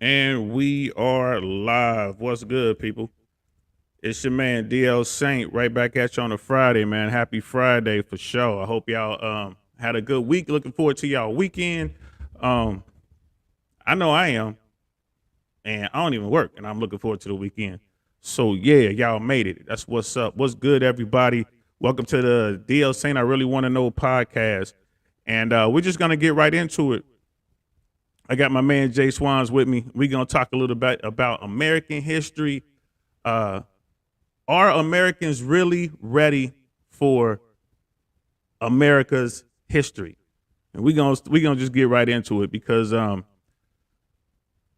And we are live. What's good, people? It's your man DL Saint right back at you on a Friday, man. Happy Friday for sure. I hope y'all had a good week. Looking forward to y'all weekend. Um, I know I am, and I don't even work, and I'm looking forward to the weekend. So yeah, y'all made it. That's what's up. What's good, everybody? Welcome to the DL Saint I Really Want to Know podcast. And we're just gonna get right into it. I got my man Jswans with me. We're gonna talk a little bit about American history. Uh, are Americans really ready for America's history? And we're gonna just get right into it because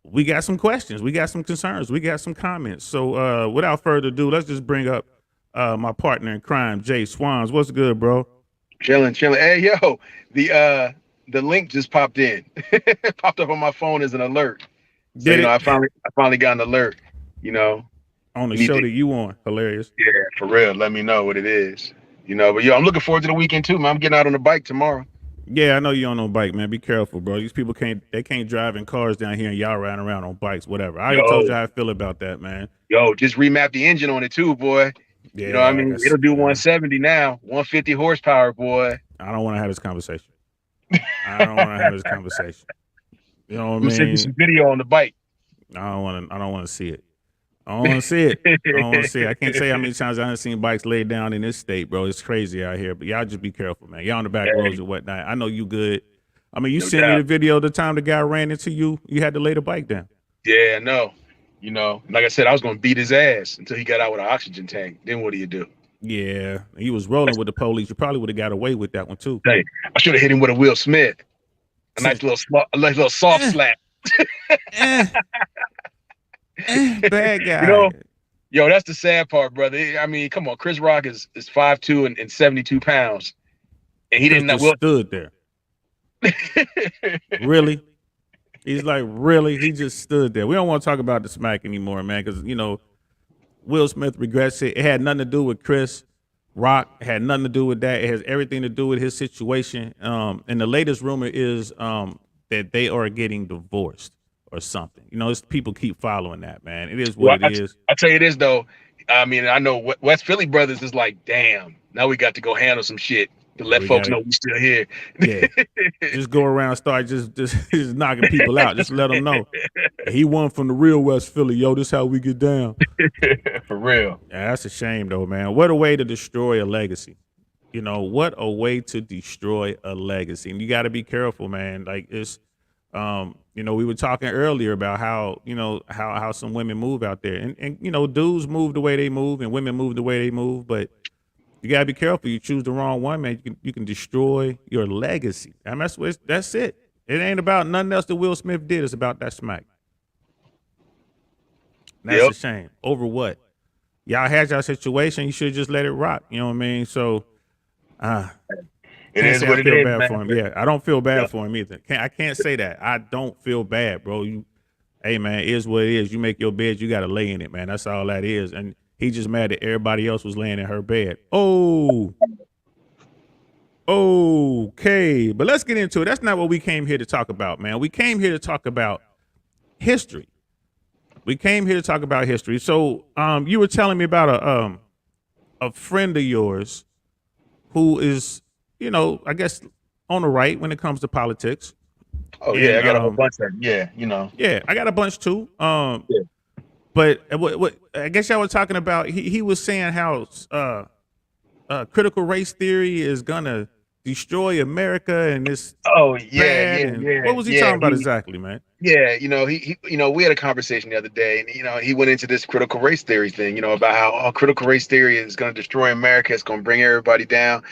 we got some questions, we got some concerns, we got some comments. So without further ado, let's just bring up my partner in crime, Jay Swans. What's good, bro? Chilling, chilling. Hey, yo, the link just popped in. Popped up on my phone as an alert. So Did I it finally got an alert. You know, on the you need show to, that you on? Hilarious. yeah, for real. Let me know what it is. But I'm looking forward to the weekend too, man. I'm getting out on the bike tomorrow. Yeah, I know you on no bike, man. Be careful, bro. These people can't drive in cars down here and y'all riding around on bikes, whatever. I already told you Yo, how I feel about that, man. just remap the engine on it too, boy. What I Yeah, mean, it'll do 170 now, 150 horsepower, boy. I don't want to have this conversation. I don't want to have this conversation. You know what I I'm gonna send you mean? some video on the bike. I don't want to see it. I don't want to see it. I don't want to see it. I can't tell you how many times I haven't seen bikes laid down in this state, bro. It's crazy out here. But y'all just be careful, man. Y'all on the back roads Hey, and whatnot. I know you good. I mean, you no sent me the doubt. video the time the guy ran into you. You had to lay the bike down. Yeah, no. Like I said, I was gonna beat his ass until he got out with an oxygen tank. Then what do you do? Yeah, he was rolling with the police. You probably would have got away with that one too. Hey, I should have hit him with a Will Smith, a nice little soft eh, slap. eh, bad You guy. know, that's the sad part, brother. I mean, come on, Chris Rock is 5'2" and 72 pounds, and he Chris didn't. just Will. stood there. Really? He's like, really? He just stood there. We don't want to talk about the smack anymore, man, because Will Smith regrets it. It had nothing to do with Chris Rock. It had nothing to do with that. It has everything to do with his situation. And the latest rumor is that they are getting divorced or something. People keep following that, man. It is what Well, it is. I tell you this though. I mean, I know West Philly brothers is like, damn. Now we got to go handle some shit to Yeah, let we got folks to. know we still here. Yeah, just go around, start just knocking people out. Just let them know he won from the real West Philly. Yo, this how we get down. For real. Yeah, that's a shame though, man. What a way to destroy a legacy. What a way to destroy a legacy. And you got to be careful, man. Like we were talking earlier about how some women move out there. And dudes move the way they move and women move the way they move, but you got to be careful. You choose the wrong one, man. You can destroy your legacy. I mean, that's it. It ain't about nothing else that Will Smith did. It's about that smack. And that's a Yep. shame. Over what? Y'all had your situation. You should just let it rock. You know what I mean? So, uh, It can't is say I what it feel is, bad man. for him. Yeah, I don't feel bad Yep. for him either. I can't say that. I don't feel bad, bro. Hey man, it is what it is. You make your bed, you got to lay in it, man. That's all that is. And he just mad that everybody else was laying in her bed. Oh, okay. But let's get into it. That's not what we came here to talk about, man. We came here to talk about history. We came here to talk about history. So, you were telling me about a friend of yours who is, I guess on the right when it comes to politics. Oh yeah, And I got a whole bunch of them. Yeah, yeah, I got a bunch too. Yeah. But what I guess y'all were talking about. He was saying how critical race theory is gonna destroy America and it's Oh yeah, bad. yeah, And yeah, what was he yeah. talking about exactly, man? We had a conversation the other day, and he went into this critical race theory thing, about how critical race theory is going to destroy America, it's going to bring everybody down,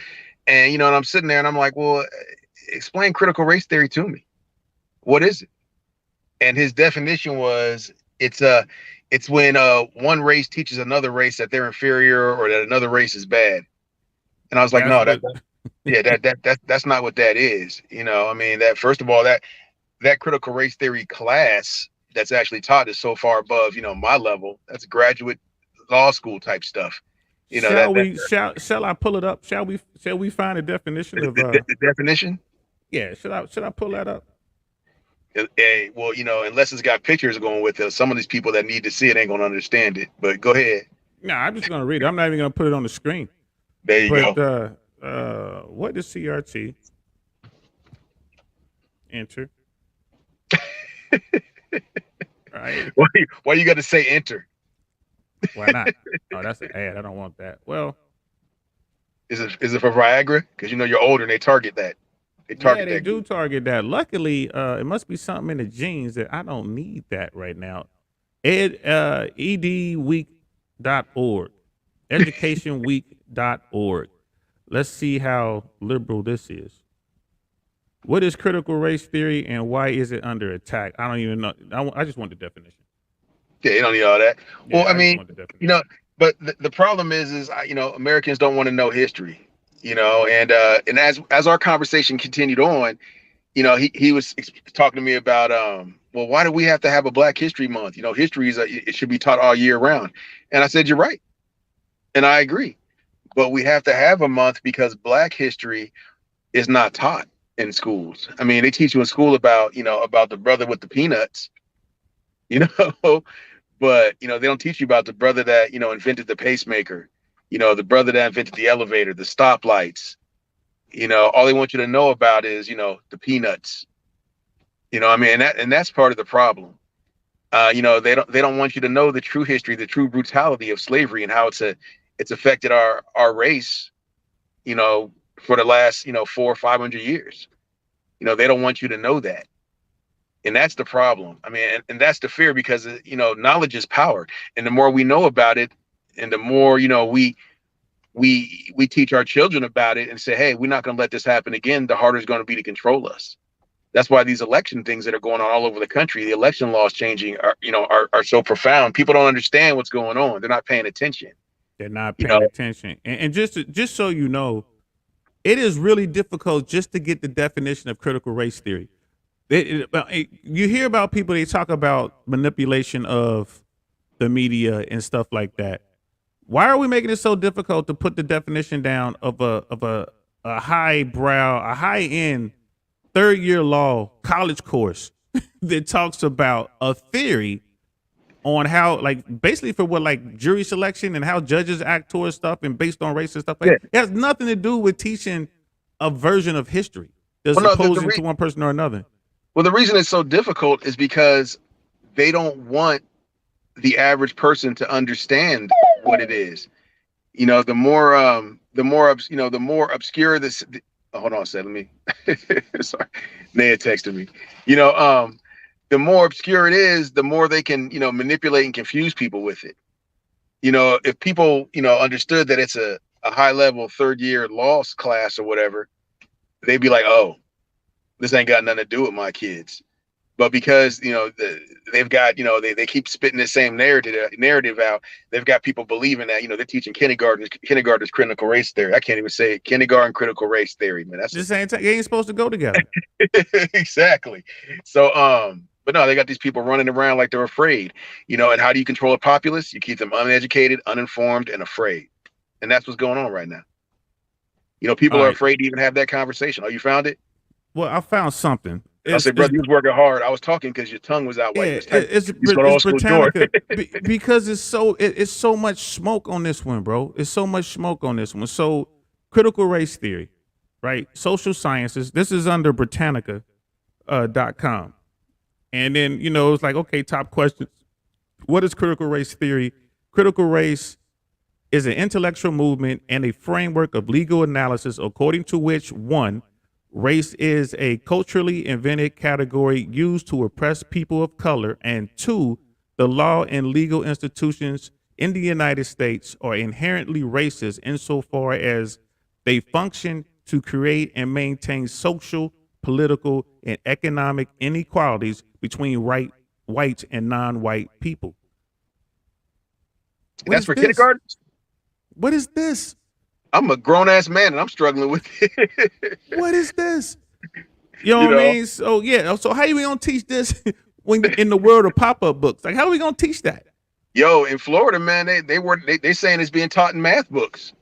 and I'm sitting there and I'm like, well, explain critical race theory to me. What is it? And his definition was it's when one race teaches another race that they're inferior or that another race is bad. And I was like, That's no, what. yeah, that's not what that is. I mean, that first of all, that critical race theory class that's actually taught is so far above, my level. That's graduate law school type stuff. Shall we? Shall I pull it up? Shall we find a definition of the definition. Yeah, should I pull that up? Well, unless it's got pictures going with it, some of these people that need to see it ain't gonna understand it. But go ahead. Nah, I'm just gonna read it. I'm not even gonna put it on the screen. There you But go. what is CRT? Enter. Right. Why you got to say enter? Why not? Oh, that's an ad. I don't want that. Well, Is it for Viagra? Because you're older and they target that. They yeah, target they that do group. target that. Luckily, it must be something in the genes that I don't need that right now. Edweek.org, educationweek.org. Let's see how liberal this is. What is critical race theory and why is it under attack? I don't even know. I just want the definition. Yeah, you don't need all that. Well, Yeah, I I just mean, want the you definition. know, but the problem is, Americans don't want to know history. And as our conversation continued on, he was talking to me about, well, why do we have to have a Black History Month? History it should be taught all year round. And I said, you're right, and I agree. But we have to have a month because Black history is not taught in schools. I mean, they teach you in school about the brother with the peanuts, you know, but they don't teach you about the brother that invented the pacemaker, the brother that invented the elevator, the stoplights. All they want you to know about is the peanuts. I mean, and that's part of the problem. They don't want you to know the true history, the true brutality of slavery, and how it's affected our race, for the last 400 or 500 years. They don't want you to know that, and that's the problem. I mean, and that's the fear, because knowledge is power, and the more we know about it, and the more we teach our children about it and say, hey, we're not going to let this happen again, the harder it's going to be to control us. That's why these election things that are going on all over the country, the election laws changing, are so profound. People don't understand what's going on. They're not paying attention. They're not You know, paying attention. And just so you know, it is really difficult just to get the definition of critical race theory. You hear about people, they talk about manipulation of the media and stuff like that. Why are we making it so difficult to put the definition down of a highbrow, a high end third year law college course that talks about a theory on how, like, basically for what, like, jury selection and how judges act towards stuff and based on race and stuff, like yeah. it has nothing to do with teaching a version of history that's Well, no, opposing to one person or another. the reason it's so difficult is because they don't want the average person to understand what it is. The more obscure this. Hold on a second. Let me. Sorry, Naya texted me. The more obscure it is, the more they can manipulate and confuse people with it. If people understood that it's a high level third year law class or whatever, they'd be like, oh, this ain't got nothing to do with my kids. But because they've got they keep spitting the same narrative out, they've got people believing that they're teaching kindergartners critical race theory. I can't even say it. Kindergarten critical race theory, man. That's This ain't they ain't supposed to go together. exactly. So but no, they got these people running around like they're afraid. And how do you control a populace? You keep them uneducated, uninformed, and afraid. And that's what's going on right now. All People are right. afraid to even have that conversation. Oh, you found it? Well, I found something. I said, It's brother, you was working hard. I was talking because your tongue was out while you Yeah, was typing. You was going it's old school George. Britannica because it's so much smoke on this one, bro. It's so much smoke on this one. So critical race theory, right? Social sciences. This is under Britannica .com, and then it's like, okay, top questions. What is critical race theory? Critical race is an intellectual movement and a framework of legal analysis according to which, one, race is a culturally invented category used to oppress people of color, and two, the law and legal institutions in the United States are inherently racist insofar as they function to create and maintain social, political, and economic inequalities between white and non-white people. And What that's is for this? kindergarten. What is this? I'm a grown ass man and I'm struggling with it. What is this? You know you what I know, mean? So yeah. So how are we gonna teach this when in the world of pop-up books? Like, how are we gonna teach that? yo, in Florida, man, they saying it's being taught in math books.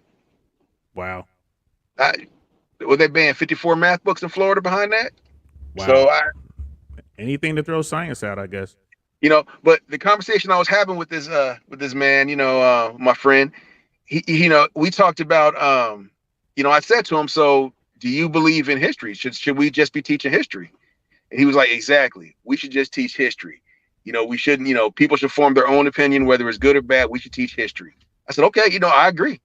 Wow. Were they banning 54 math books in Florida behind that? So Wow. Anything to throw science out, I guess. But the conversation I was having with this man, my friend, we talked about, I said to him, so do you believe in history? Should we just be teaching history? And he was like, exactly. We should just teach history. We shouldn't, people should form their own opinion, whether it's good or bad. We should teach history. I said, okay, I agree.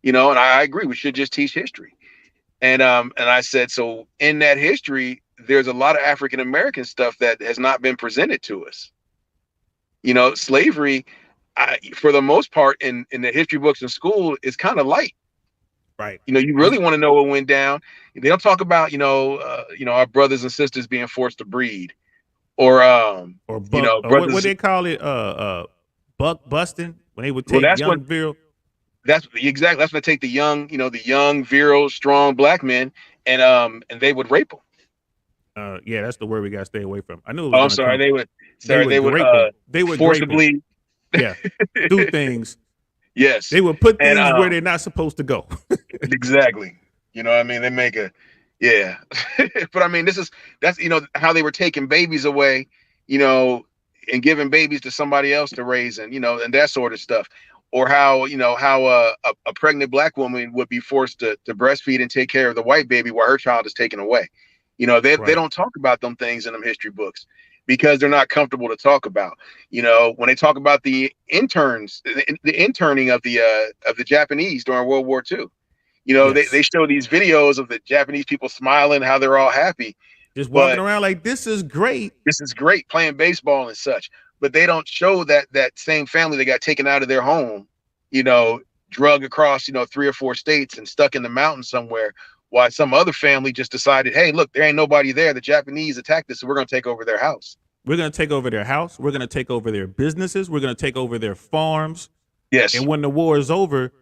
And I agree. We should just teach history. And I said, so in that history, there's a lot of African American stuff that has not been presented to us. Slavery, for the most part, in the history books in school, is kind of light. Right. You really want to know what went down. They don't talk about, our brothers and sisters being forced to breed, or buck, brothers. What they call it, buck busting, when they would take young virile. That's exactly. That's when they take the young, virile, strong black men, and they would rape them. Yeah, that's the word we got to stay away from. I knew it was. I'm sorry. They would forcibly, do things. Yes, they would put things where they're not supposed to go. Exactly. They make but I mean, that's how they were taking babies away, and giving babies to somebody else to raise, and and that sort of stuff. Or how a pregnant black woman would be forced to breastfeed and take care of the white baby while her child is taken away. They don't talk about them things in them history books because they're not comfortable to talk about. When they talk about the interns, the interning of the Japanese during World War II, they show these videos of the Japanese people smiling, how they're all happy, just walking around like, this is great, playing baseball and such. But they don't show that same family that got taken out of their home, drug across 3 or 4 states and stuck in the mountains somewhere, while some other family just decided, hey, look, there ain't nobody there. The Japanese attacked us, so we're going to take over their house. We're going to take over their house. We're going to take over their businesses. We're going to take over their farms. Yes. And when the war is over,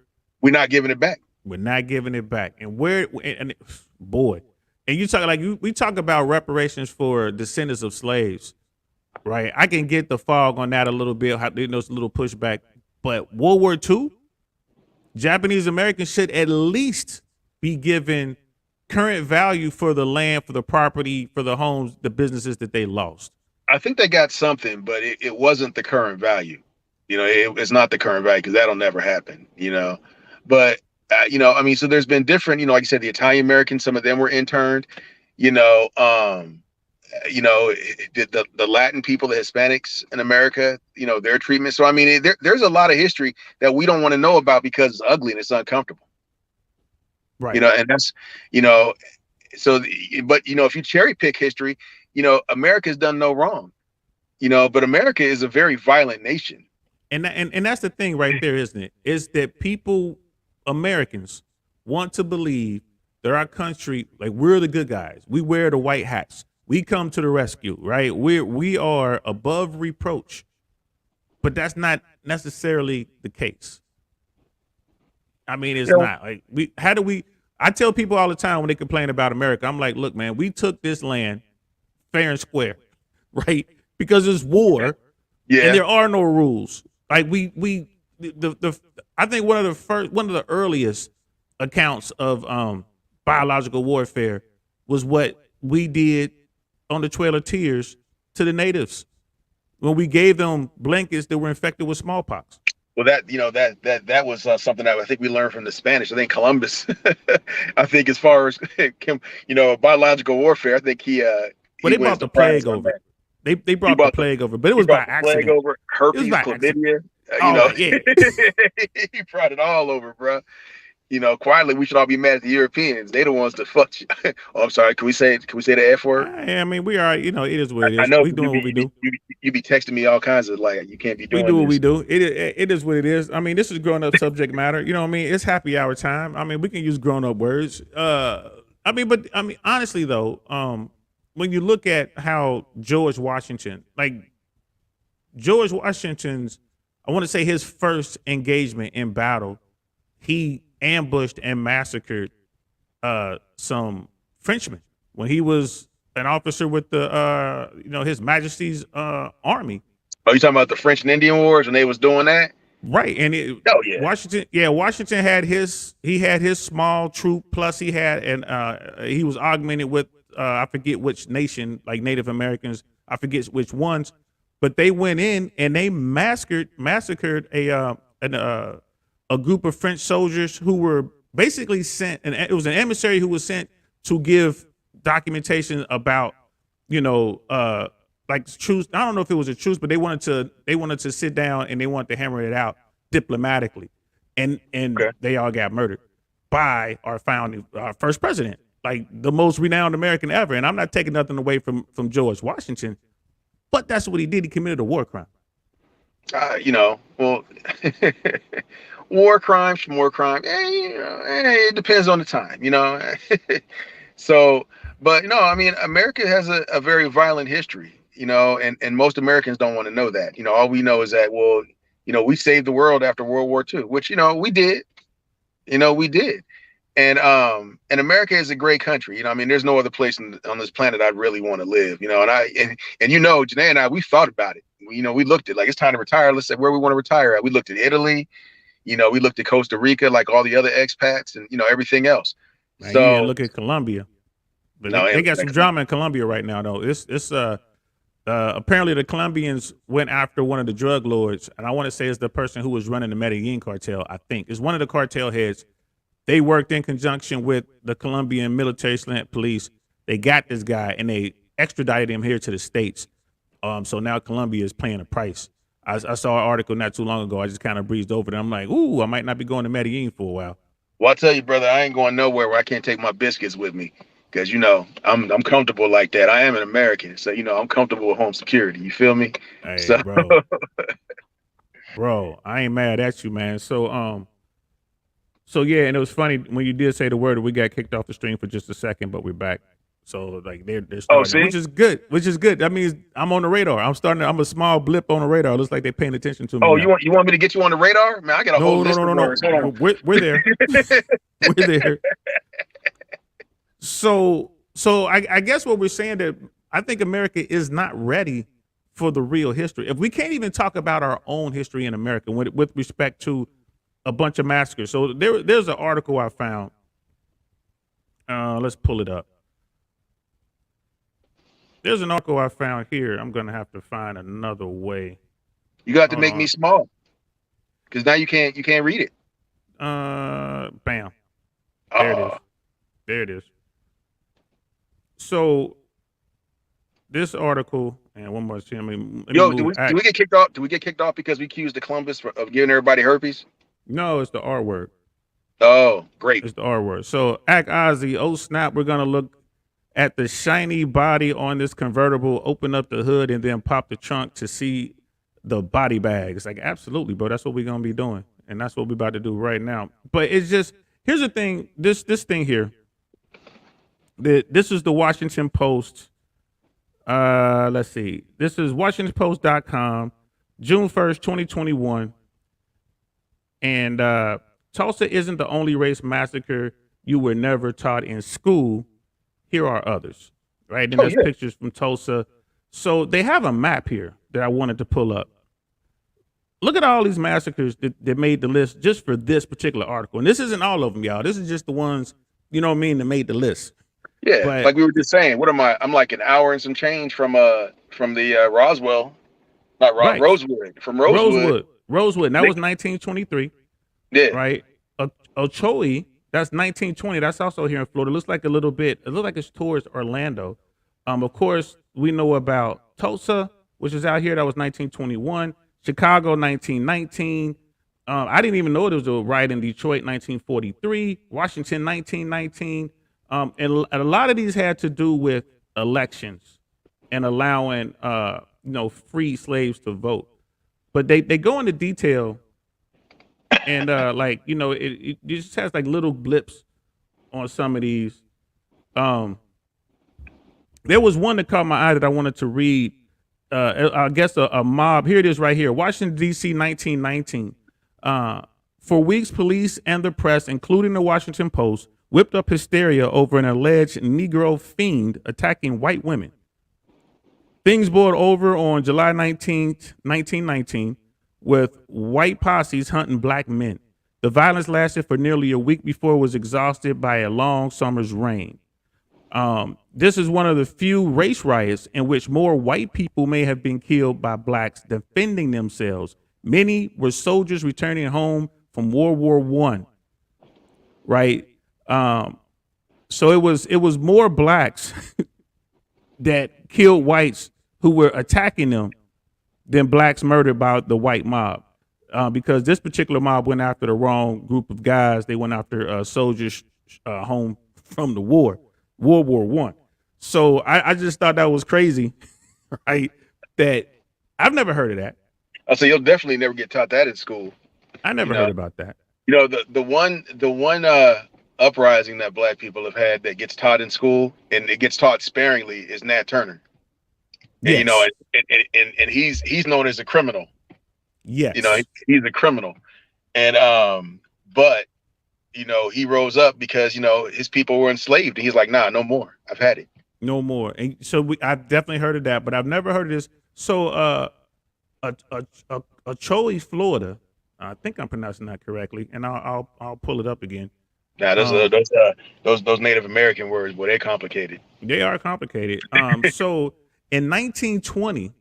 we're not giving it back. We're not giving it back. And boy, and you talk we talk about reparations for descendants of slaves, right? I can get the fog on that a little bit. There's a little pushback, but World War II, Japanese Americans should at least be given current value for the land, for the property, for the homes, the businesses that they lost. I think they got something, but it wasn't the current value. It's not the current value because that'll never happen. But so there's been different. Like you said, the Italian Americans, some of them were interned. The Latin people, the Hispanics in America, their treatment. So I mean, there's a lot of history that we don't want to know about because it's ugly and it's uncomfortable. Right. And that's, but if you cherry pick history, America's done no wrong, but America is a very violent nation. And that's the thing right there, isn't it? Is that Americans want to believe that our country, like, we're the good guys. We wear the white hats. We come to the rescue, right? We are above reproach, but that's not necessarily the case. I mean, it's not like I tell people all the time when they complain about America, I'm like, look, man, we took this land fair and square, right? Because it's war, and there are no rules. Like I think one of the earliest accounts of biological warfare was what we did on the Trail of Tears to the natives when we gave them blankets that were infected with smallpox. Well, that was something that I think we learned from the Spanish. I think Columbus. I think as far as biological warfare, I think he. But they brought the plague over. They brought the plague over, but it was by accident. Plague over herpes, chlamydia. He brought it all over, bro. Quietly, we should all be mad at the Europeans. They the ones that fucked you. Oh, I'm sorry. Can we say the F word? I mean, we are. It is what it is. I know we doing what we do. You be texting me all kinds of like, you can't be doing. We do this. what we do. It is what it is. I mean, this is grown up subject matter. You know what I mean? It's happy hour time. I mean, we can use grown up words. Honestly though, when you look at how George Washington's, I want to say his first engagement in battle, he ambushed and massacred some Frenchmen when he was an officer with the His Majesty's army. Oh, you talking about the French and Indian Wars when they was doing that? Right. And Washington had his small troop, plus he had he was augmented with I forget which nation, like Native Americans, I forget which ones, but they went in and they massacred a group of French soldiers who were basically sent, and it was an emissary who was sent to give documentation about, like truce. I don't know if it was a truce, but they wanted to sit down and they wanted to hammer it out diplomatically, and Okay. they all got murdered by our first president, like the most renowned American ever. And I'm not taking nothing away from George Washington, but that's what he did. He committed a war crime. Well, war crime, more crime. It depends on the time, So, but no, I mean, America has a very violent history, and most Americans don't want to know that. All we know is that, well, we saved the world after World War II, which, we did. We did. And America is a great country. I mean, there's no other place on this planet I'd really want to live, and Janae and I, we thought about it. We looked at, like, it's time to retire. Let's say where we want to retire at. We looked at Italy, we looked at Costa Rica, like all the other expats, and everything else. Man, So you didn't look at Colombia, but no, they got some drama in Colombia right now, though. It's apparently the Colombians went after one of the drug lords, and I want to say it's the person who was running the Medellin cartel. I think it's one of the cartel heads. They worked in conjunction with the Colombian military/police. They got this guy and they extradited him here to the States. So now Colombia is paying a price. I saw an article not too long ago. I just kind of breezed over it. I'm like, ooh, I might not be going to Medellin for a while. Well, I tell you, brother, I ain't going nowhere where I can't take my biscuits with me, because I'm comfortable like that. I am an American, so I'm comfortable with home security. You feel me? Hey, So, bro, I ain't mad at you, man. So yeah, and it was funny when you did say the word. We got kicked off the stream for just a second, but we're back. So like they're starting, see? which is good. That means I'm on the radar. I'm a small blip on the radar. It looks like they're paying attention to me. Oh, now. you want me to get you on the radar? Man, I got a whole list of words. Hold on. We're there. We're there. So I guess what we're saying, that I think America is not ready for the real history. If we can't even talk about our own history in America with respect to a bunch of massacres. So there's an article I found. Let's pull it up. There's an article I found here. I'm gonna have to find another way. You got to make me small, because now you can't read it. Bam. There it is. There it is. So this article, and one more thing. Do we get kicked off? Do we get kicked off because we accused the Columbus of giving everybody herpes? No, it's the R word. Oh, great. It's the R word. So Act Ozzy, oh snap, we're gonna look at the shiny body on this convertible, open up the hood, and then pop the trunk to see the body bag. It's like, absolutely, bro. That's what we're gonna be doing, and that's what we're about to do right now. But it's just, here's the thing. This thing here. This is the Washington Post. Let's see. This is WashingtonPost.com, June 1st, 2021. And Tulsa isn't the only race massacre you were never taught in school. Here are others, right? And there's pictures from Tulsa. So they have a map here that I wanted to pull up. Look at all these massacres that made the list just for this particular article. And this isn't all of them, y'all. This is just the ones, that made the list. Yeah, but, like we were just saying. What am I? I'm like an hour and some change from the Roswell, not right. Rosewood. From Rosewood. And that was 1923. Yeah. Right. Ochoa, that's 1920. That's also here in Florida. It looks like it's towards Orlando. Of course, we know about Tulsa, which is out here. That was 1921. Chicago, 1919. I didn't even know there was a riot in Detroit, 1943. Washington, 1919. And a lot of these had to do with elections and allowing, free slaves to vote. But they go into detail. And it just has like little blips on some of these. There was one that caught my eye that I wanted to read. I guess a mob. Here it is right here. Washington, D.C., 1919. For weeks, police and the press, including the Washington Post, whipped up hysteria over an alleged Negro fiend attacking white women. Things boiled over on July 19th, 1919. With white posses hunting black men. The violence lasted for nearly a week before it was exhausted by a long summer's rain. This is one of the few race riots in which more white people may have been killed by blacks defending themselves. Many were soldiers returning home from World War One, right? Um, so it was more blacks that killed whites who were attacking them than blacks murdered by the white mob. Because this particular mob went after the wrong group of guys. They went after soldiers home from the war, World War One. So I just thought that was crazy, right? That I've never heard of that. So you'll definitely never get taught that in school. I You never know, heard about that. the one uprising that black people have had that gets taught in school and it gets taught sparingly is Nat Turner. And Yes. and he's known as a criminal. Yes. He's a criminal. And but he rose up because his people were enslaved and he's like, nah, no more. I've had it. No more. And so I've definitely heard of that, but I've never heard of this. So Acholi, Florida. I think I'm pronouncing that correctly, and I'll pull it up again. Now Um, those Native American words, boy, they're complicated. they are complicated. So in 1920,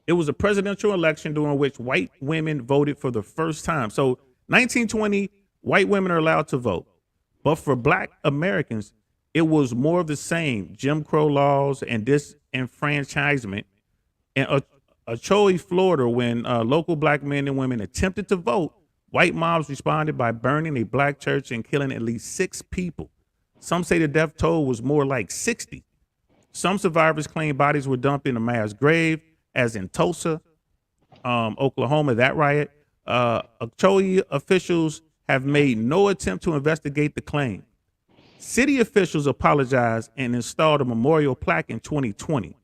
it was a presidential election during which white women voted for the first time. So 1920, white women are allowed to vote, but for black Americans, it was more of the same: Jim Crow laws and disenfranchisement. In Ochoa, Florida, when local black men and women attempted to vote, white mobs responded by burning a black church and killing at least 6 people. Some say the death toll was more like 60. Some survivors claim bodies were dumped in a mass grave, as in Tulsa, Oklahoma, that riot. Ochoa officials have made no attempt to investigate the claim. City officials apologized and installed a memorial plaque in 2020.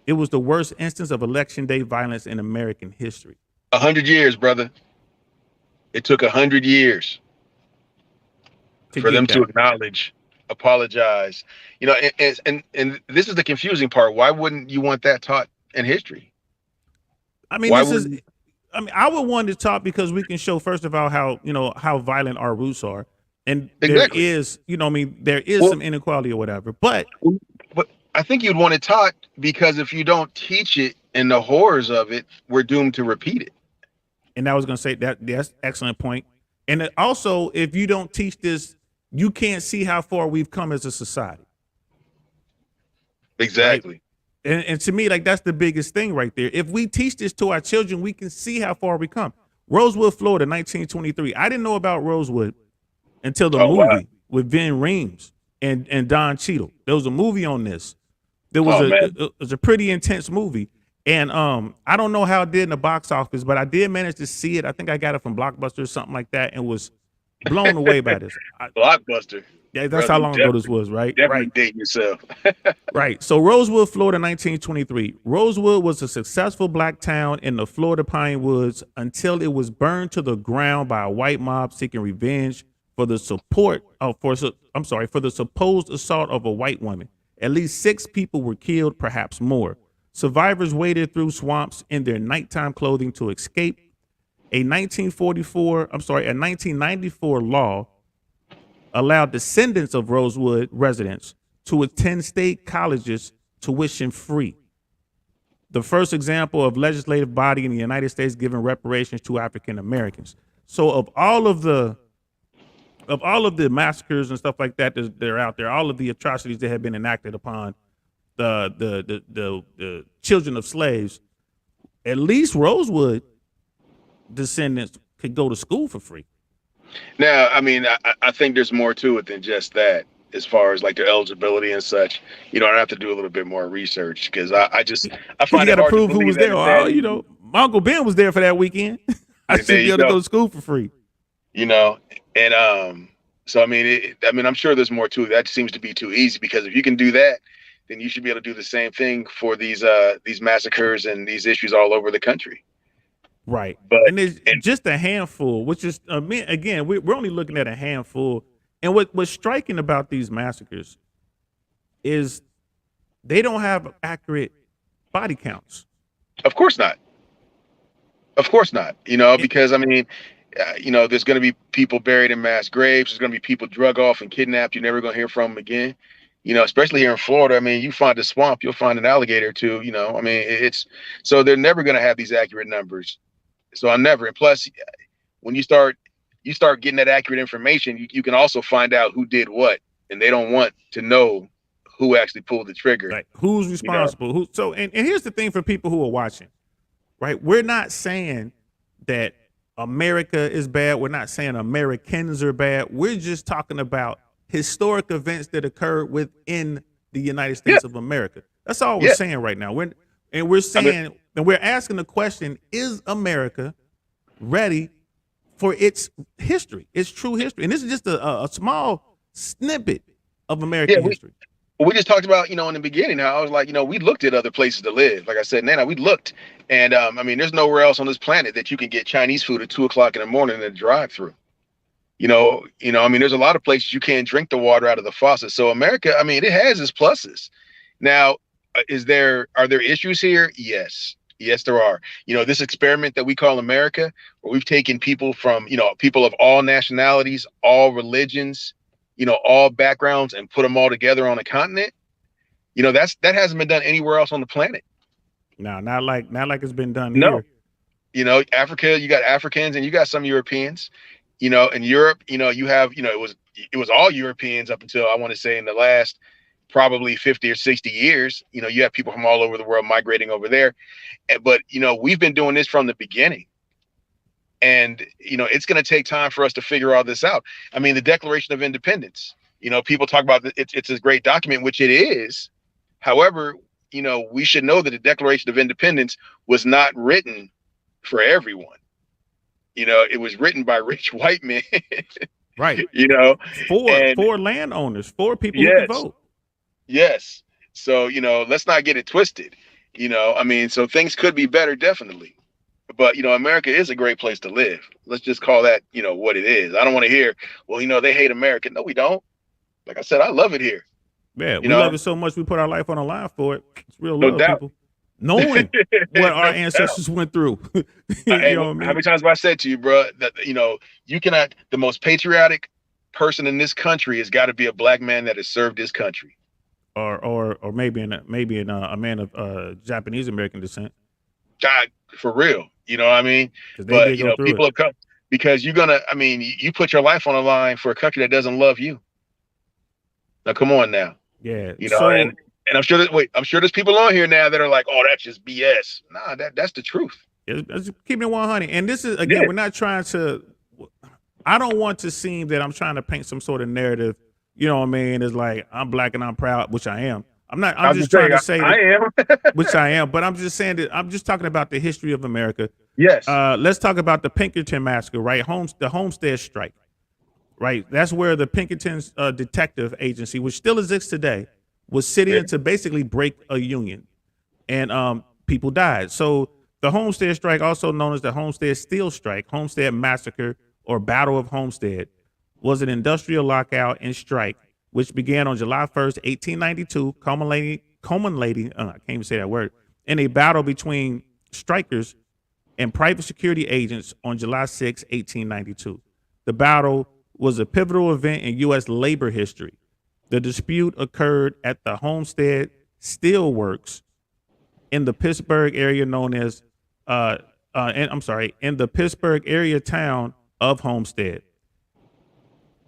It was the worst instance of election day violence in American history. 100 years, brother. It took 100 years To for get them to that. acknowledge, apologize. And this is the confusing part. Why wouldn't you want that taught in history? I mean, Why this would is. I mean, I would want to talk because we can show first of all how violent our roots are, and there exactly? is I mean there is Well, some inequality or whatever. But but I think you'd want it taught because if you don't teach it and the horrors of it, we're doomed to repeat it. and I was going to say that's excellent point. And also, if you don't teach this, you can't see how far we've come as a society, right? Exactly. And to me, like that's the biggest thing right there. If we teach this to our children, we can see how far we come. Rosewood, Florida, 1923. I didn't know about Rosewood until the Oh wow. movie with Vin Reams and Don Cheadle. There was a movie on this. There was Oh a man. it was a pretty intense movie. And I don't know how it did in the box office, but I did manage to see it. I think I got it from Blockbuster or something like that, and was blown away by this. Blockbuster. Yeah, that's Brother, how you long ago this was, right? definitely Right. dating yourself. Right. So Rosewood, Florida, 1923. Rosewood was a successful black town in the Florida pine woods until it was burned to the ground by a white mob seeking revenge for the for the supposed assault of a white woman. At least 6 people were killed, perhaps more. Survivors waded through swamps in their nighttime clothing to escape. A 1994 law allowed descendants of Rosewood residents to attend state colleges tuition free. The first example of legislative body in the United States giving reparations to African Americans. So of all of the massacres and stuff like that that are out there, all of the atrocities that have been enacted upon the children of slaves, at least Rosewood descendants could go to school for free. Now, I mean, I think there's more to it than just that, as far as like their eligibility and such. I have to do a little bit more research because I You find it got to hard to prove who believe was that there. it's Oh, that easy. my Uncle Ben was there for that weekend. I And there should be you able to go go. to school for free. You know, and so I mean, I'm sure there's more to it. That seems to be too easy because if you can do that, then you should be able to do the same thing for these massacres and these issues all over the country. Right. But And there's and just a handful, which is, again, we're only looking at a handful. And what's striking about these massacres is they don't have accurate body counts. of course not. Of course not. And, Because I mean, there's going to be people buried in mass graves. There's going to be people drug off and kidnapped. You're never going to hear from them again. especially here in Florida. I mean, you find a swamp, you'll find an alligator too. I mean, it's so they're never going to have these accurate numbers. So I'm never. And plus, when you start getting that accurate information, you can also find out who did what, and they don't want to know who actually pulled the trigger. Like who's responsible? Who? So and here's the thing for people who are watching, right? We're not saying that America is bad. We're not saying Americans are bad. We're just talking about historic events that occurred within the United States of America. That's all we're saying right now. We're saying, and we're asking the question: is America ready for its history, its true history? And this is just a small snippet of American history. We just talked about, in the beginning, how I was like, we looked at other places to live. Like I said, Nana, we looked. And I mean, there's nowhere else on this planet that you can get Chinese food at 2 o'clock in the morning in a drive through. I mean, there's a lot of places you can't drink the water out of the faucet. So America, I mean, it has its pluses. Now, are there issues here? Yes. Yes, there are. This experiment that we call America, where we've taken people from, people of all nationalities, all religions, all backgrounds, and put them all together on a continent. That hasn't been done anywhere else on the planet. No, not like it's been done here. Africa, you got Africans and you got some Europeans. In Europe, you have, it was all Europeans up until, I want to say, in the last probably 50 or 60 years. You have people from all over the world migrating over there. But, we've been doing this from the beginning. And, it's going to take time for us to figure all this out. I mean, the Declaration of Independence, people talk about it's a great document, which it is. However, we should know that the Declaration of Independence was not written for everyone. It was written by rich white men. Right. For landowners, for people who can vote. Yes. So, let's not get it twisted. I mean, so things could be better, definitely. But, America is a great place to live. Let's just call that, what it is. I don't want to hear, well, they hate America. No, we don't. Like I said, I love it here. Yeah, we love it so much we put our life on the line for it. It's real love, people. Knowing what our ancestors went through. How many times have I said to you, bro, that, you cannot, the most patriotic person in this country has got to be a black man that has served this country. Or maybe a man of Japanese American descent. God, for real. You know what I mean? But, people have come because you put your life on the line for a country that doesn't love you. Now, come on now. Yeah. And I'm sure there's people on here now that are like, oh, that's just BS. Nah, that's the truth. It's keeping it 100. And this is, again, we're not trying to, I don't want to seem that I'm trying to paint some sort of narrative. You know what I mean? It's like, I'm black and I'm proud, which I am. I'm just trying to say I am, which I am, but I'm just saying that I'm just talking about the history of America. Yes. Let's talk about the Pinkerton massacre, right? The Homestead Strike, right? That's where the Pinkerton's detective agency, which still exists today, was sitting in to basically break a union, and people died. So the Homestead Strike, also known as the Homestead Steel Strike, Homestead Massacre, or Battle of Homestead, was an industrial lockout and strike which began on July 1st, 1892, culminating, I can't even say that word, in a battle between strikers and private security agents on July 6, 1892. The battle was a pivotal event in U.S. labor history. The dispute occurred at the Homestead Steel Works in the Pittsburgh area known as, in the Pittsburgh area town of Homestead,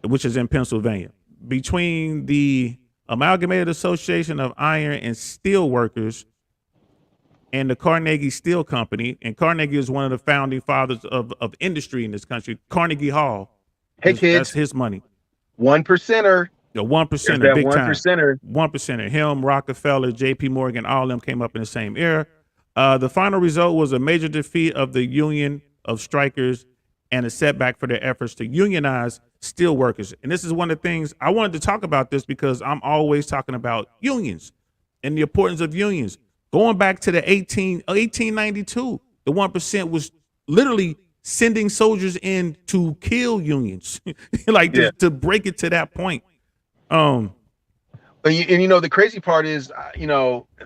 which is in Pennsylvania, between the Amalgamated Association of Iron and Steel Workers and the Carnegie Steel Company. And Carnegie is one of the founding fathers of industry in this country. Carnegie Hall. Hey, kids. That's his money. 1%er. The 1%er, big 1%er. 1%er. Him, Rockefeller, J.P. Morgan, all of them came up in the same era. The final result was a major defeat of the Union of Strikers and a setback for their efforts to unionize steel workers. And this is one of the things I wanted to talk about this because I'm always talking about unions and the importance of unions. Going back to the 1892, the 1% was literally sending soldiers in to kill unions, to break it to that point. And the crazy part is,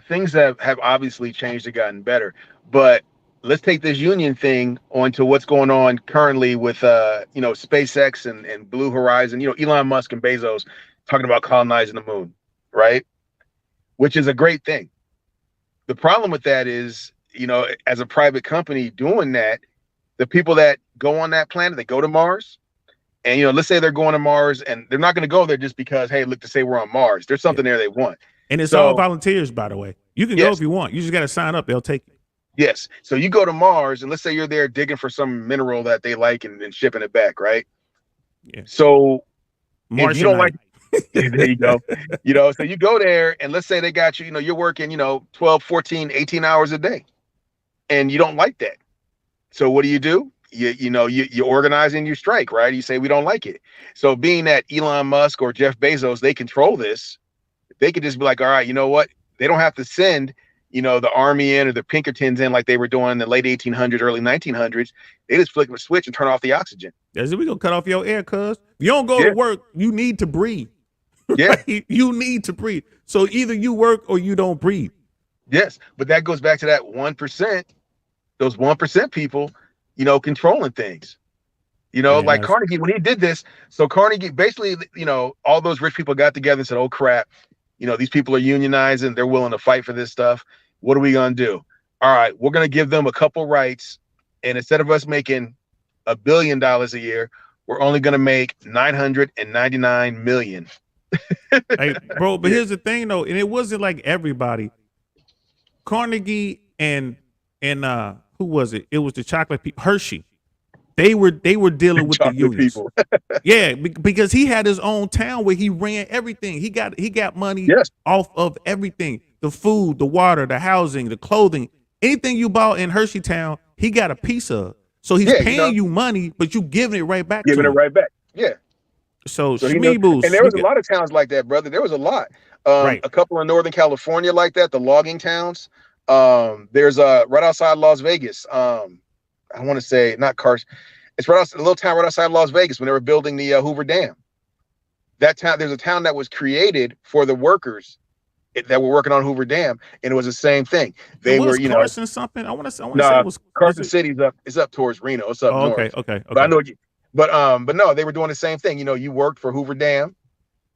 things have obviously changed and gotten better, but let's take this union thing onto what's going on currently with, SpaceX and Blue Horizon, Elon Musk and Bezos talking about colonizing the moon, right? Which is a great thing. The problem with that is, as a private company doing that, the people that go on that planet, they go to Mars, and let's say they're going to Mars, and they're not going to go there just because, hey, look, to say we're on Mars. There's Yeah. something there they want. And it's all So volunteers, by the way. You can go if you want. You just got to sign up. They'll take you. yes. So you go to Mars, and let's say you're there digging for some mineral that they like and shipping it back, right? Yeah. So if you don't Martianite. like, there you go. So you go there, and let's say they got you, you're working, 12, 14, 18 hours a day, and you don't like that. So what do? You organize and you strike, right? You say we don't like it. So being that Elon Musk or Jeff Bezos, they control this, they could just be like, all right, you know what? They don't have to send, the army in or the Pinkertons in like they were doing in the late 1800s, early 1900s. They just flick a switch and turn off the oxygen. That's it. We gonna cut off your air, cuz. If you don't go to work, you need to breathe. Yeah. Right? You need to breathe. So either you work or you don't breathe. Yes. But that goes back to that 1%, those 1% people, controlling things. Like Carnegie, when he did this, so Carnegie basically, all those rich people got together and said, oh crap, these people are unionizing, they're willing to fight for this stuff. What are we gonna do? All right, we're gonna give them a couple rights, and instead of us making $1 billion a year, we're only gonna make 999 million. Hey, bro, but here's the thing though, and it wasn't like everybody. Carnegie and who was it? It was the chocolate people, Hershey. They were dealing with the unions. Yeah, because he had his own town where he ran everything. He got money off of everything. The food, the water, the housing, the clothing. Anything you bought in Hershey Town, he got a piece of. So he's paying you money, but you giving it right back to him. Giving it right back. Yeah. So Schmeebles. And there was a lot of towns like that, brother. There was a lot. A couple in Northern California like that, the logging towns. There's right outside Las Vegas. I want to say not Carson. It's right outside, a little town right outside Las Vegas when they were building the Hoover Dam. That town, there's a town that was created for the workers that were working on Hoover Dam, and it was the same thing. They were, Carson something. I want to say it was Carson City's up. It's up towards Reno. It's up north. Okay. But I know. But no, they were doing the same thing. You worked for Hoover Dam,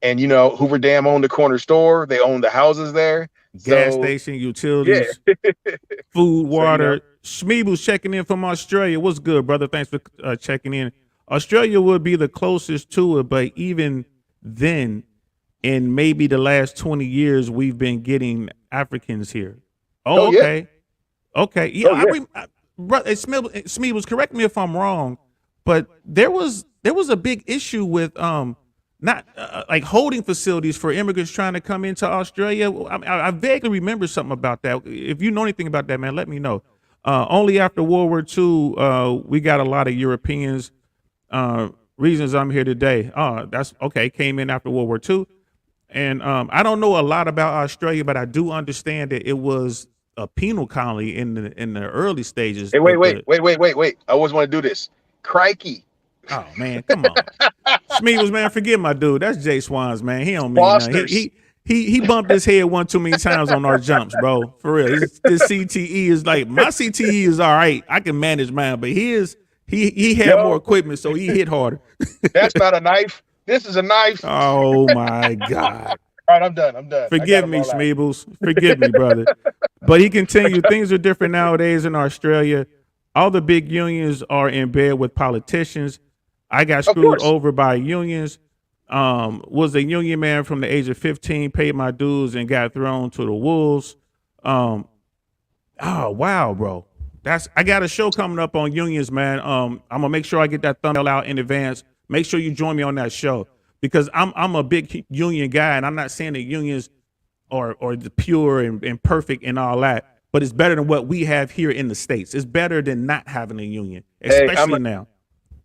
and Hoover Dam owned the corner store. They owned the houses there. Gas station, utilities, food, water. Schmeebles checking in from Australia. What's good, brother? Thanks for checking in. Australia would be the closest to it, but even then, in maybe the last 20 years, we've been getting Africans here. Okay. Yeah, brother, Schmeebles, correct me if I'm wrong, but there was a big issue with not like holding facilities for immigrants trying to come into Australia. I vaguely remember something about that. If you know anything about that, man, let me know. Only after World War II, we got a lot of Europeans. Reasons I'm here today. That's okay. Came in after World War II. And I don't know a lot about Australia, but I do understand that it was a penal colony in the early stages. Hey, wait. I always want to do this. Crikey. Oh, man, come on. Schmeebles, man, forget my dude. That's Jswans, man. He don't mean nothing. He bumped his head one too many times on our jumps, bro. For real. This CTE is like, my CTE is all right. I can manage mine, but he had more equipment, so he hit harder. That's not a knife. This is a knife. Oh my God. All right, I'm done. Forgive me, Schmeebles. Forgive me, brother. But he continued, things are different nowadays in Australia. All the big unions are in bed with politicians. I got screwed over by unions. Was a union man from the age of 15, paid my dues and got thrown to the wolves. Oh wow, bro. I got a show coming up on unions, man. I'm gonna make sure I get that thumbnail out in advance. Make sure you join me on that show because I'm a big union guy, and I'm not saying that unions are the pure and perfect and all that, but it's better than what we have here in the States. It's better than not having a union, especially now.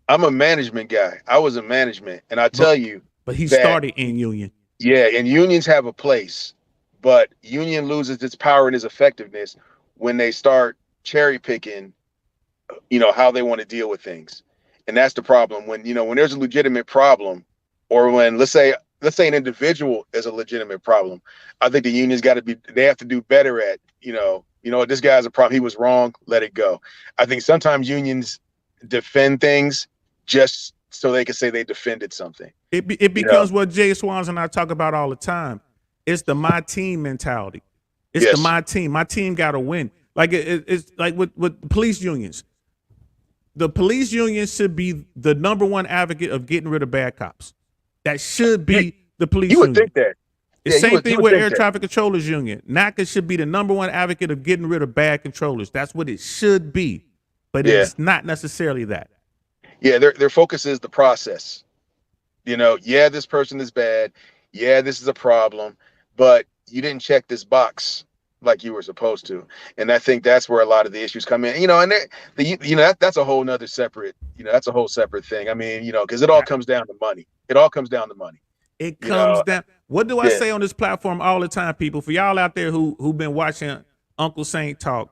I'm a management guy. I was in management, and I tell you. But he started in union. Yeah, and unions have a place, but union loses its power and its effectiveness when they start cherry picking, how they want to deal with things. And that's the problem. When there's a legitimate problem, or when let's say an individual is a legitimate problem, I think the unions they have to do better at, this guy's a problem. He was wrong. Let it go. I think sometimes unions defend things just so they can say they defended something. It becomes what Jswans and I talk about all the time. It's the my team mentality. It's the Yes. my team. My team got to win. Like it's like with police unions. The police union should be the number one advocate of getting rid of bad cops. That should be the police You would union. think that. It's Yeah, same you thing would with think air that. traffic controllers union. NACA should be the number one advocate of getting rid of bad controllers. That's what it should be, but Yeah. it's not necessarily that. Yeah, their focus is the process. Yeah, this person is bad. Yeah, this is a problem, but you didn't check this box like you were supposed to. And I think that's where a lot of the issues come in. And that's a whole nother separate, that's a whole separate thing. I mean, because it all comes down to money. It all comes down to money. It comes down. What do I Yeah. say on this platform all the time, people? For y'all out there who've been watching Uncle Saint talk,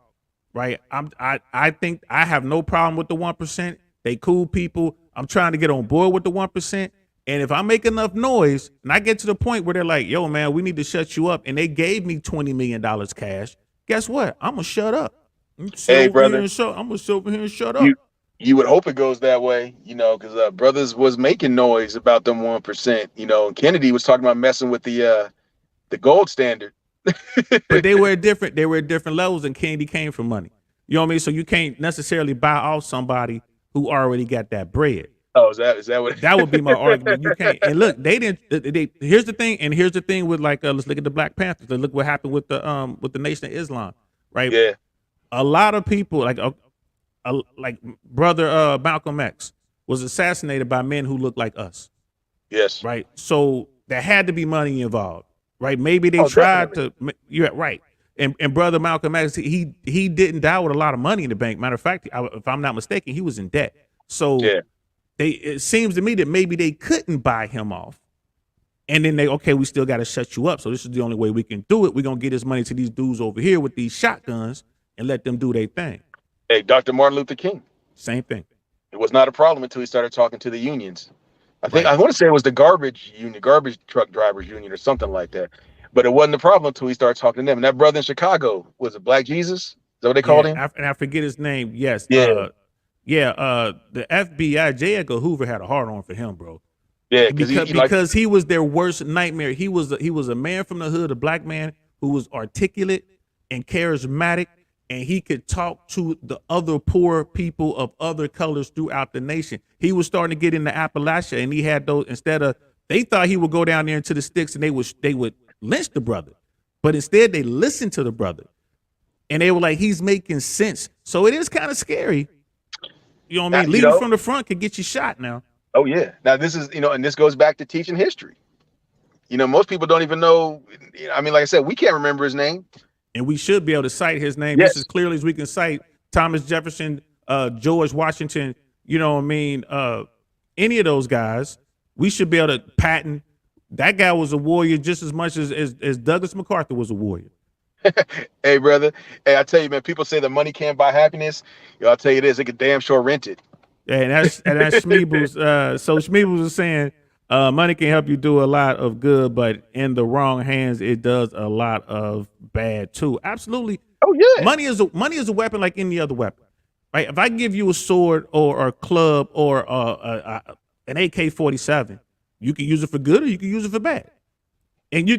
right? I think I have no problem with the 1%. They cool people. I'm trying to get on board with the 1%. And if I make enough noise and I get to the point where they're like, yo, man, we need to shut you up, and they gave me $20 million cash, guess what? I'm gonna shut up. Hey, brother, I'm gonna sit over here and shut up. you would hope it goes that way, because brothers was making noise about them 1%, and Kennedy was talking about messing with the gold standard. But they were at different levels, and Kennedy came from money. You know what I mean? So you can't necessarily buy off somebody who already got that bread. Oh, is that what? That would be my argument. You can't. And look, they didn't. Here's the thing with like, let's look at the Black Panthers. Look what happened with the Nation of Islam, right? Yeah. A lot of people like brother Malcolm X was assassinated by men who look like us. Yes. Right. So there had to be money involved, right? Maybe they tried definitely. to. Yeah, right. And brother Malcolm X, he didn't die with a lot of money in the bank. Matter of fact, if I'm not mistaken, he was in debt. So Yeah. it seems to me that maybe they couldn't buy him off. And then we still got to shut you up. So this is the only way we can do it. We're going to get this money to these dudes over here with these shotguns and let them do their thing. Hey, Dr. Martin Luther King. Same thing. It was not a problem until he started talking to the unions. I want to say it was the garbage truck drivers union or something like that. But it wasn't a problem until he started talking to them. And that brother in Chicago, was it Black Jesus? Is that what they called him? And I forget his name. Yes. Yeah. The FBI, J. Edgar Hoover had a hard on for him, bro. Yeah, because he was their worst nightmare. He was a man from the hood, a black man who was articulate and charismatic, and he could talk to the other poor people of other colors throughout the nation. He was starting to get into Appalachia, and he had those. They thought he would go down there into the sticks and they would lynch the brother, but instead they listened to the brother, and they were like, he's making sense. So it is kind of scary. You know what I mean? Leading from the front could get you shot now. Oh yeah. Now this is, and this goes back to teaching history. Most people don't even know. I mean, like I said, we can't remember his name. And we should be able to cite his name Yes. just as clearly as we can cite Thomas Jefferson, George Washington, you know what I mean? Any of those guys, we should be able to patent. That guy was a warrior just as much as Douglas MacArthur was a warrior. Hey, brother. Hey, I tell you, man, people say that money can't buy happiness. I'll tell you this, it could damn sure rent it. Yeah, and that's Schmeebles. So Schmeebles was saying money can help you do a lot of good, but in the wrong hands, it does a lot of bad too. Absolutely. Oh yeah. Money is a weapon like any other weapon, right? If I give you a sword or a club or an AK-47, you can use it for good or you can use it for bad. And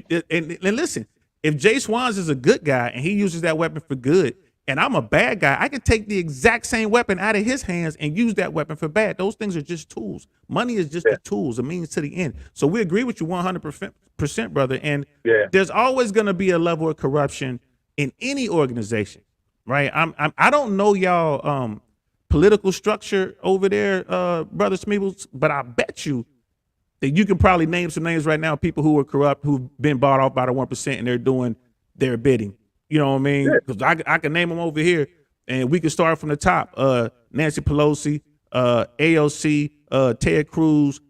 listen, if Jswans is a good guy and he uses that weapon for good, and I'm a bad guy, I can take the exact same weapon out of his hands and use that weapon for bad. Those things are just tools. Money is just the tools, a means to the end. So we agree with you 100%, brother. And there's always going to be a level of corruption in any organization, right? I don't know y'all political structure over there, brother Smeebles, but I bet you that you can probably name some names right now, people who are corrupt, who've been bought off by the 1% and they're doing their bidding. You know what I mean? Because I can name them over here, and we can start from the top. Nancy Pelosi, AOC, Ted Cruz,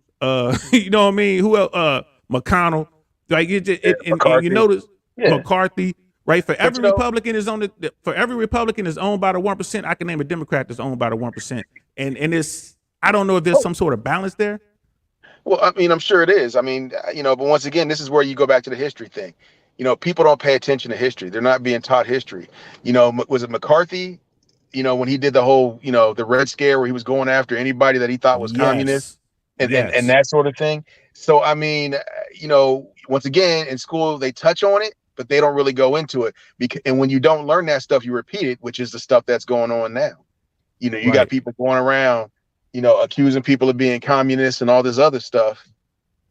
you know what I mean? Who else? McConnell. Like and you notice McCarthy, right? For every Republican is owned by the 1%. I can name a Democrat that's owned by the 1%. And it's, I don't know if there's some sort of balance there. Well, I mean, I'm sure it is. I mean, but once again, this is where you go back to the history thing. People don't pay attention to history. They're not being taught history. Was it McCarthy, when he did the whole, the Red Scare where he was going after anybody that he thought was communist and that sort of thing. So, I mean, once again, in school, they touch on it, but they don't really go into it. And when you don't learn that stuff, you repeat it, which is the stuff that's going on now. You know, you got Right. people going around, you know, accusing people of being communists and all this other stuff.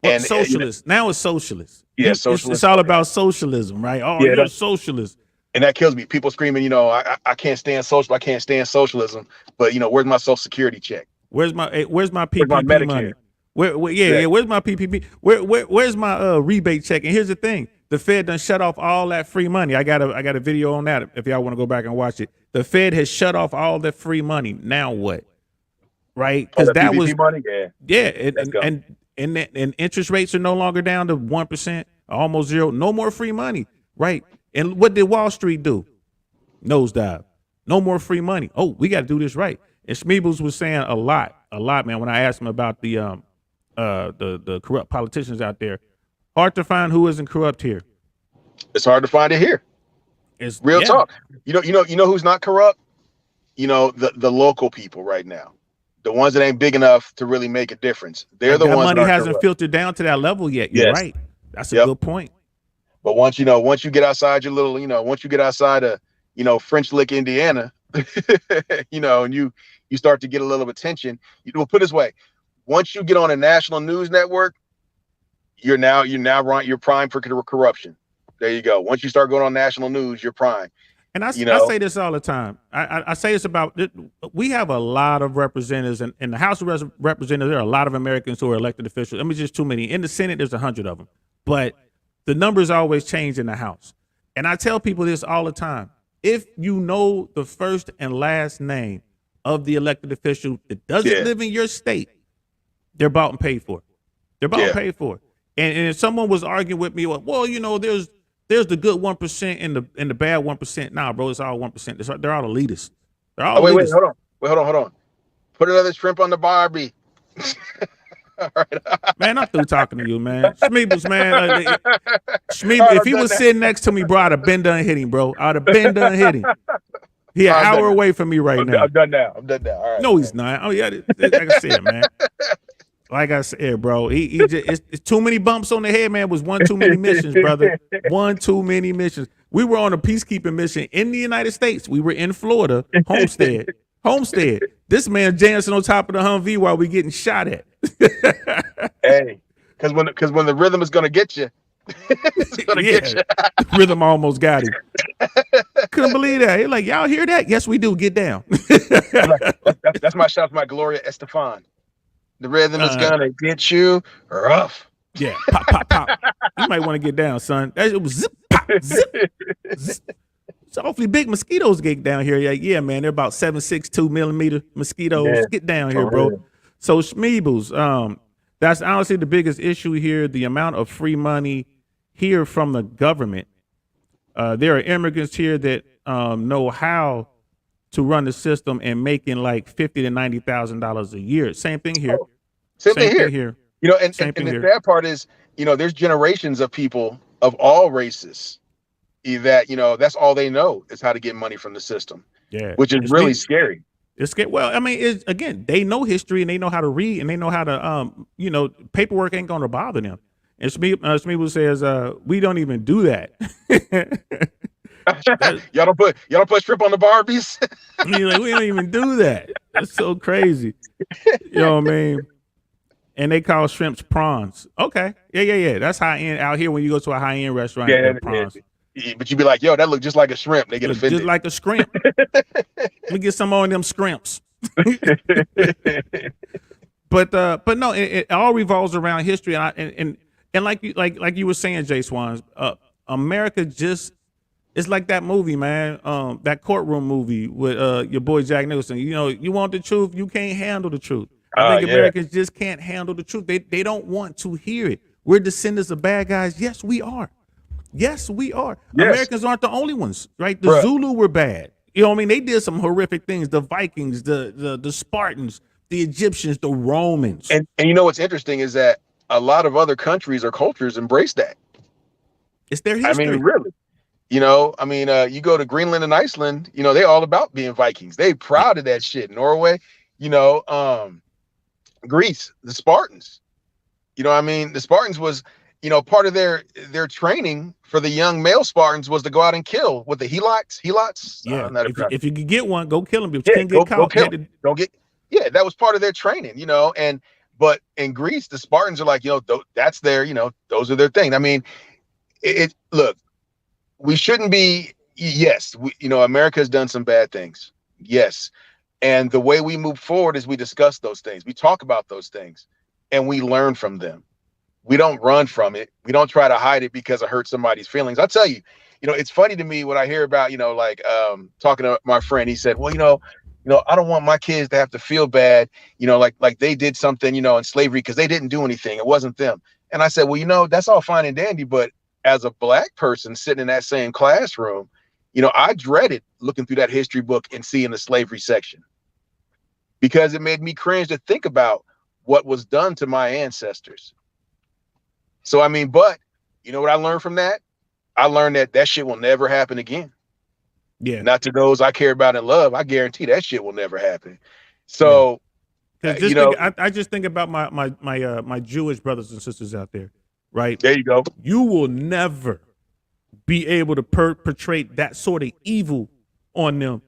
Well, And socialist. Now it's socialist. yeah, It's socialist. all about socialism, right? Oh, Yeah, you're a socialist. and that kills me. People screaming, you know, I can't stand social. I can't stand socialism. But you know, where's my Social Security check? Where's my Where's my PPP Medicare? money? Yeah. Where's my PPP? Where's my rebate check? And here's the thing: the Fed done shut off all that free money. I got a video on that if y'all want to go back and watch it. The Fed has shut off all that free money. Now what? Right? Because that PPP was money. Yeah, and interest rates are no longer down to 1%, almost zero. No more free money. Right? And what did Wall Street do? Nosedive. No more free money. Oh, we got to do this right. And Schmeebles was saying a lot, man. When I asked him about the corrupt politicians out there, hard to find who isn't corrupt here. It's hard to find it here. It's real talk. You know who's not corrupt? You know, the local people right now, the ones that ain't big enough to really make a difference. They're the ones. Money that hasn't corrupt. Filtered down to that level yet. You're right. That's a good point. But once you get outside your little, once you get outside of, French Lick, Indiana, and you start to get a little attention. We'll put it this way: once you get on a national news network, you're prime for corruption. There you go. Once you start going on national news, you're prime. And I say this all the time. I say this about, we have a lot of representatives in the House of Representatives. There are a lot of Americans who are elected officials. I mean, just too many. In the Senate, there's 100 of them. But the numbers always change in the House. And I tell people this all the time. If you know the first and last name of the elected official that doesn't live in your state, they're bought and paid for. They're bought and paid for. And if someone was arguing with me, well, there's the good 1% and the bad 1%. Nah, bro, it's all 1%. They're all elitists. They're all elitists. Hold on. Put another shrimp on the Barbie. All right. Man, I'm through talking to you, man. Schmeebles, man. Schmeebles, if he was sitting next to me, bro, I'd have been done hitting, bro. I'd have been done hitting. He an hour away from me right now. I'm done now. All right. No, he's not. Oh, yeah, like I said, man. Like I said, bro, he just, it's too many bumps on the head, man. It was one too many missions, brother. One too many missions. We were on a peacekeeping mission in the United States. We were in Florida, Homestead. This man dancing on top of the Humvee while we getting shot at. Hey, because when the rhythm is gonna get you, it's gonna get you. Rhythm almost got him. Couldn't believe that. He's like, y'all hear that? Yes, we do. Get down. That's my shout to my Gloria Estefan. The rhythm is gonna get you rough. Yeah, pop. You might want to get down, son. It was zip, pop, zip, zip. So hopefully big mosquitoes get down here. Yeah, man, they're about 7.62 millimeter mosquitoes. Yeah, get down here, bro. Real. So Schmeebles, that's honestly the biggest issue here, the amount of free money here from the government. There are immigrants here that know how to run the system and making like $50,000 to $90,000 a year. Same thing here. Same thing here. And the sad part is, there's generations of people of all races that, that's all they know is how to get money from the system. Yeah. Which is really scary. It's scary. Well, I mean, again, they know history and they know how to read and they know how to, paperwork ain't going to bother them. And Schmeebles says, we don't even do that. y'all don't put shrimp on the Barbies. We don't even do that. That's so crazy. You know what I mean? And they call shrimps prawns. Okay. Yeah. That's high end out here when you go to a high end restaurant. Yeah, prawns. Yeah. But you be like, yo, that look just like a shrimp. They get offended. Just like a shrimp. Let me get some more of them scrimps. But no, it all revolves around history, and like you were saying, Jswans, America just, it's like that movie, man, that courtroom movie with your boy Jack Nicholson. You want the truth, you can't handle the truth. I think Americans just can't handle the truth. They don't want to hear it. We're descendants of bad guys. Yes, we are. Yes. Americans aren't the only ones, right? The Zulu were bad. You know what I mean? They did some horrific things. The Vikings, the Spartans, the Egyptians, the Romans. And what's interesting is that a lot of other countries or cultures embrace that. It's their history. I mean, really. You go to Greenland and Iceland, they all about being Vikings. They proud of that shit. Norway, Greece, the Spartans. The Spartans was, part of their training for the young male Spartans was to go out and kill with the helots. Yeah. Not If you could get one, go kill him. If you yeah, can't get go caught, you kill had them. to. Don't get. Yeah, that was part of their training, and but in Greece, the Spartans are like, that's their, those are their thing. I mean, look, we shouldn't be. Yes, America has done some bad things. Yes, and the way we move forward is we discuss those things, we talk about those things, and we learn from them. We don't run from it. We don't try to hide it because it hurts somebody's feelings. I'll tell you, it's funny to me when I hear about, like talking to my friend, he said, well, I don't want my kids to have to feel bad, like they did something, in slavery because they didn't do anything. It wasn't them. And I said, well, that's all fine and dandy. But as a Black person sitting in that same classroom, I dreaded looking through that history book and seeing the slavery section because it made me cringe to think about what was done to my ancestors. So, I mean, but you know what I learned from that? I learned that shit will never happen again. Yeah. Not to those I care about and love. I guarantee that shit will never happen. So, I just think about my Jewish brothers and sisters out there, right? There you go. You will never be able to perpetrate that sort of evil on them.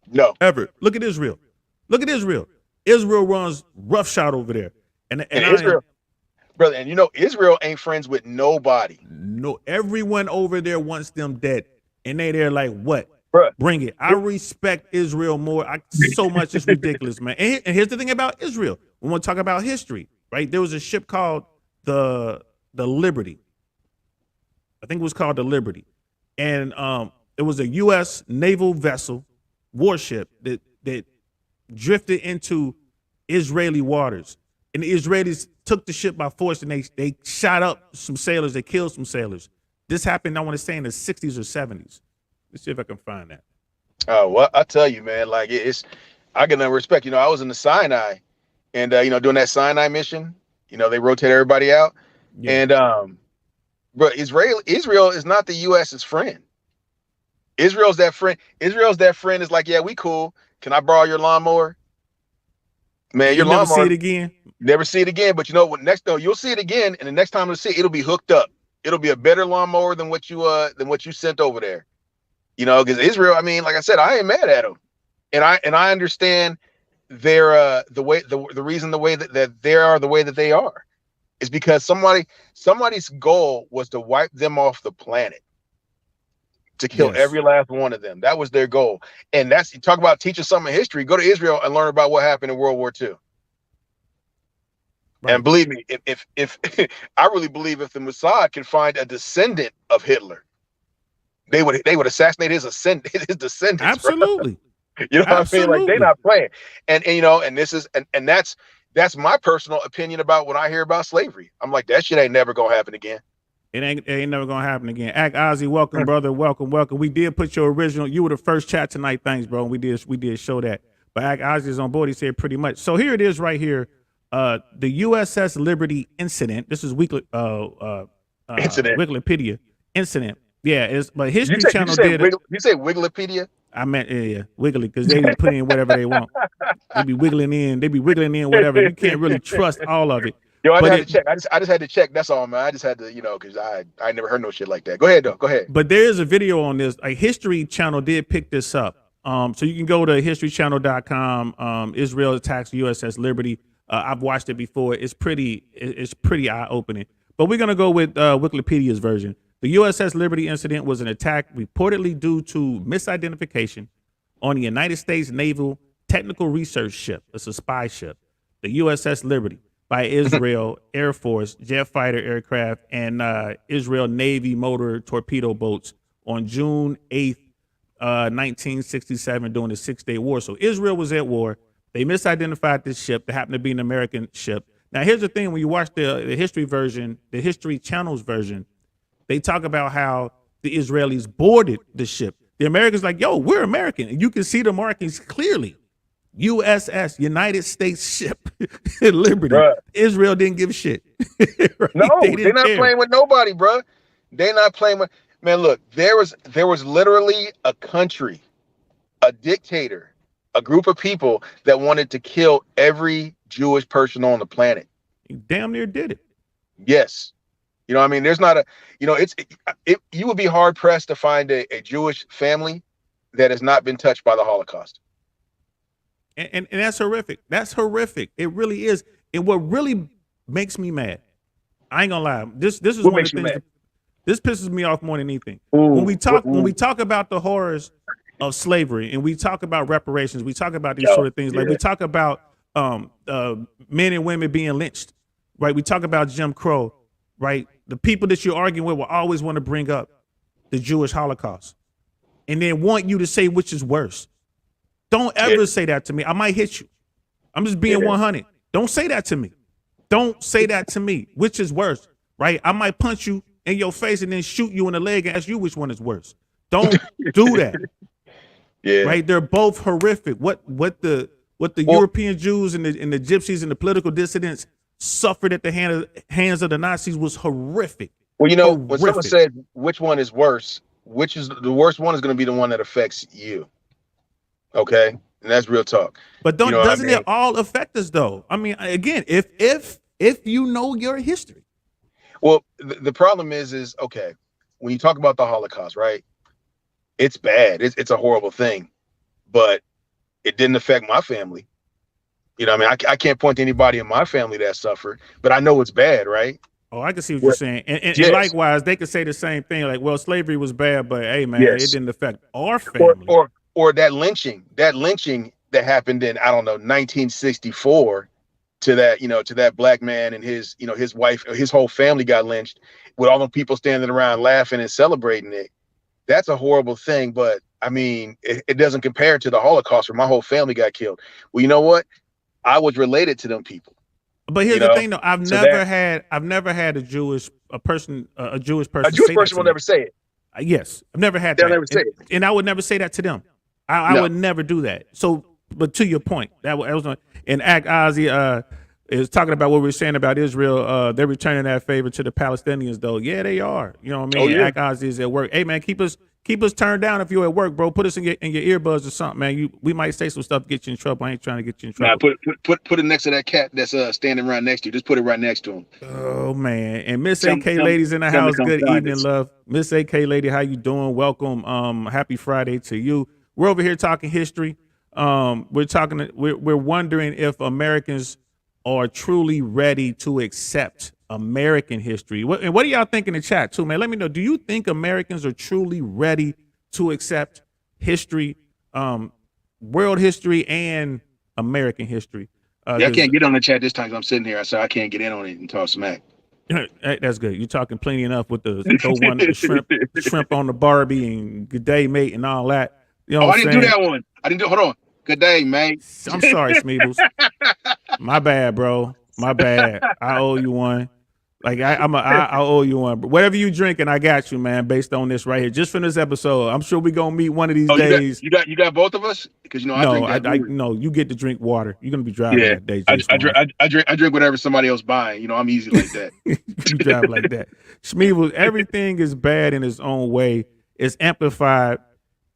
No. Ever. Look at Israel. Israel runs roughshod over there. And Israel. Brother, and Israel ain't friends with nobody. No, everyone over there wants them dead. And they're like, what? Bruh. Bring it. I respect Israel more. So much. It's ridiculous, man. And here's the thing about Israel. We want to talk about history, right? There was a ship called the Liberty. I think it was called the Liberty. And it was a U.S. naval vessel, warship, that drifted into Israeli waters. And the Israelis took the ship by force and they shot up some sailors. They killed some sailors. This happened, I want to say, in the 60s or 70s. Let's see if I can find that. Oh, well, I tell you, man, like I get no respect. I was in the Sinai and, doing that Sinai mission, they rotate everybody out. Yeah. And, but Israel is not the U.S.'s friend. Israel's that friend is like, yeah, we cool. Can I borrow your lawnmower? Man, your lawnmower. Never see it again. Never see it again. But you'll see it again, and the next time you'll see it, it'll be hooked up. It'll be a better lawnmower than what you sent over there. Because Israel, I mean, like I said, I ain't mad at them, and I understand their the reason the way that they are the way that they are is because somebody's goal was to wipe them off the planet, to kill every last one of them. That was their goal, and you talk about teaching something in history. Go to Israel and learn about what happened in World War II. Right. And believe me, if I really believe if the Mossad can find a descendant of Hitler, they would assassinate his descendants. Absolutely. Bro. You know what I mean? Like, they're not playing. And this is and that's my personal opinion about when I hear about slavery. I'm like, that shit ain't never gonna happen again. It ain't never gonna happen again. Act Ozzy, welcome, brother. Welcome. We did put your original. You were the first chat tonight. Thanks, bro. We did show that. But Act Ozzy is on board. He said pretty much. So here it is right here. The USS Liberty incident. This is Wikipedia incident. Yeah, but History Channel did it. You say Wikipedia? I meant wiggly, because they put in whatever they want. They be wiggling in whatever. You can't really trust all of it. Yo, I had to check. I just had to check. That's all, man. I just had to, because I never heard no shit like that. Go ahead, though. Go ahead. But there is a video on this. A History Channel did pick this up. So you can go to historychannel.com. Israel attacks USS Liberty. I've watched it before. It's pretty eye opening. But we're gonna go with Wikipedia's version. The USS Liberty incident was an attack reportedly due to misidentification on the United States Naval Technical Research Ship. It's a spy ship, the USS Liberty, by Israel Air Force jet fighter aircraft and Israel Navy motor torpedo boats on June 8th, 1967 during the Six-Day War. So Israel was at war. They misidentified this ship that happened to be an American ship. Now, here's the thing. When you watch the history version, the History Channel's version, they talk about how the Israelis boarded the ship. The Americans like, yo, we're American. And you can see the markings clearly. USS, United States ship, Liberty. Bruh. Israel didn't give a shit. Right? No, they're not playing with nobody, bro. They're not playing with, man, look, there was literally a country, a dictator, a group of people that wanted to kill every Jewish person on the planet. He damn near did it. Yes. You know, I mean, there's not a, you know, you would be hard pressed to find a Jewish family that has not been touched by the Holocaust. And that's horrific. That's horrific. It really is. And what really makes me mad, I ain't gonna lie. This is What one of makes the you things mad? this pisses me off more than anything. Ooh, When we talk about the horrors of slavery and we talk about reparations, we talk about these yo, sort of things. Like yeah, we talk about men and women being lynched, right? We talk about Jim Crow, right? The people that you're arguing with will always want to bring up the Jewish Holocaust and then want you to say which is worse. Don't yeah, ever say that to me. I might hit you. I'm just being yeah. 100. Don't say that to me. Don't say that to me. Which is worse, right? I might punch you in your face and then shoot you in the leg and ask you which one is worse. Don't do that, Yeah. right? They're both horrific. What the Well, European Jews and the gypsies and the political dissidents suffered at the hands of the Nazis was horrific. well, you know, when someone Horrific. said which one is worse, which is the worst one is going to be the one that affects you. Okay, and that's real talk. But You know what I doesn't mean? it all affect us though? I mean, again, if you know your history. Well, the problem is okay, when you talk about the Holocaust, right? It's bad. It's a horrible thing, but it didn't affect my family. You know, what I mean, I can't point to anybody in my family that suffered, but I know it's bad, right? Oh, I can see what you're What? saying. And Yes, likewise, they could say the same thing. Like, well, slavery was bad, but hey, man, it yes. didn't affect our Or family. or or that lynching that happened in, I don't know, 1964, to that, to that black man and his, his wife, his whole family got lynched, with all the people standing around laughing and celebrating it. That's a horrible thing, but I mean, it doesn't compare to the Holocaust where my whole family got killed. Well, you know what? I was related to them people, But you here's the know. thing, though. So that I've never had a Jewish a person Jewish say that person to will me. never say it. Yes, I've never had They'll that, never say it. and I would never say that to them. I No. would never do that. So, but to your point, that was and Act Ozzy is talking about what we are saying about Israel. They're returning that favor to the Palestinians, though. Yeah, they are. You know what I Oh mean? yeah. Act Ozzy is at work. Hey, man, keep us turned down if you're at work, bro. Put us in your earbuds or something, man. We might say some stuff to get you in trouble. I ain't trying to get you in Nah, trouble. put it next to that cat that's standing right next to you. Just put it right next to him. Oh man, and Miss Tell, AK tell, ladies in the tell him to house. come Good find evening, us. love. Miss AK lady, how you doing? Welcome. Happy Friday to you. We're over here talking history. We're wondering if Americans are truly ready to accept American history. And what do y'all think in the chat too, man? Let me know. Do you think Americans are truly ready to accept history, world history, and American history? Yeah, I 'Cause can't get on the chat this time 'cause I'm sitting here, so I can't get in on it and talk smack. Hey, that's good. You're talking plenty enough with the throw one shrimp on the Barbie and good day, mate, and all that. You know Oh, what I'm I didn't do saying? that one. I didn't do. Hold on. Good day, mate. I'm sorry, Smeebles. My bad, bro. My bad. I owe you one. Like I owe you one. But whatever you drinking, I got you, man. Based on this right here, just from this episode, I'm sure we gonna meet one of these Oh, days. you got both of us, because I No, drink that I beer. no. You get to drink water. You're gonna be driving Yeah, that day, I, J I drink Swans. I drink whatever somebody else buying. I'm easy like that. You drive like that. Shmeevel, everything is bad in its own way. It's amplified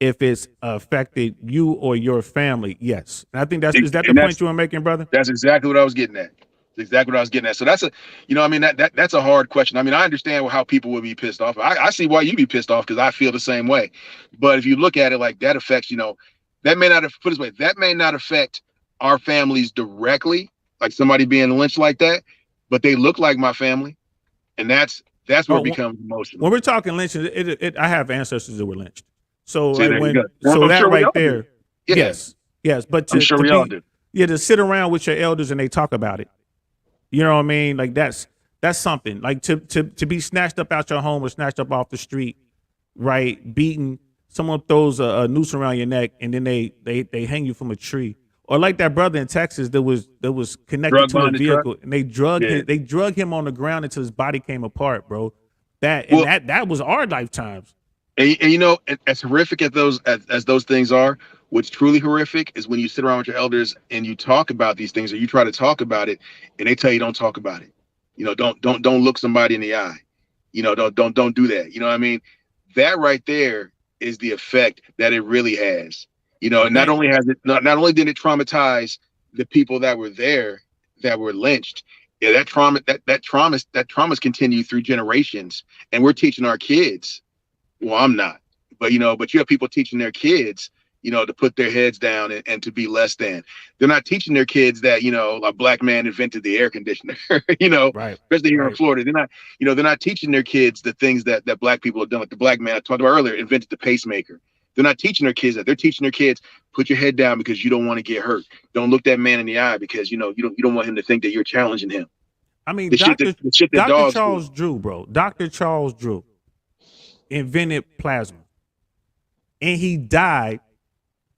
if it's affected you or your family. Yes. And I think is that the And point you were making, brother? that's exactly what I was getting at. That's exactly what I was getting at. So that's I mean, that's a hard question. I mean, I understand how people would be pissed off. I see why you be pissed off, because I feel the same way. But if you look at it like that affects, that may not have put it this way, that may not affect our families directly, like somebody being lynched like that, but they look like my family, and that's where Oh, it becomes emotional. when we're talking lynching, I have ancestors that were lynched. So See, like there you go. so I'm that sure we right all do. there, Yeah, yes. But I'm sure we all do. to sit around with your elders and they talk about it. You know what I mean? Like that's something. Like to be snatched up out your home or snatched up off the street, right? Beaten. Someone throws a noose around your neck and then they hang you from a tree. Or like that brother in Texas that was connected Drug to a behind the truck. vehicle and they drug Yeah. him on the ground until his body came apart, bro. That Well, that was our lifetimes. and as horrific as those things are, what's truly horrific is when you sit around with your elders and you talk about these things, or you try to talk about it, and they tell you don't talk about it. Don't look somebody in the eye. Don't do that. You know what I mean? That right there is the effect that it really has. But And not dang, only has it not only did it traumatize the people that were there, that were lynched, Yeah, that trauma's continued through generations, and we're teaching our kids. Well, I'm not, but but you have people teaching their kids, to put their heads down and to be less than. They're not teaching their kids that a black man invented the air conditioner. Right, Especially here in right. Florida, they're not teaching their kids the things that black people have done. Like the black man I talked about earlier invented the pacemaker. They're not teaching their kids that. They're teaching their kids, put your head down because you don't want to get hurt. Don't look that man in the eye because you don't want him to think that you're challenging him. I mean, The shit that Dr. dogs do. Charles Drew, bro. Dr. Charles Drew invented plasma, and he died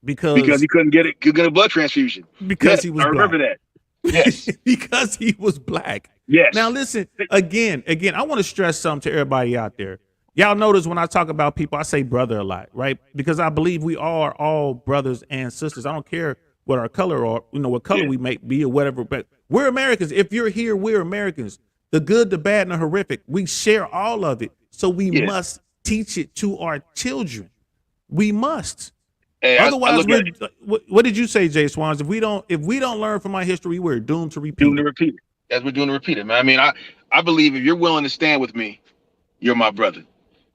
Because because he couldn't get a blood transfusion. Yes, he was I black. remember that. Yes. Because he was black. Yes. Now listen, again, I want to stress something to everybody out there. Y'all notice when I talk about people, I say brother a lot, right? Because I believe we are all brothers and sisters. I don't care what our color or what color we may be or whatever, but we're Americans. If you're here, we're Americans. The good, the bad, and the horrific. We share all of it. So we must teach it to our children. We must. Hey, Otherwise, what did you say, Jay Swans? If we don't learn from our history, we're doomed to repeat. Doomed to repeat it. That's what we're doing to repeat it, man. I mean, I believe if you're willing to stand with me, you're my brother.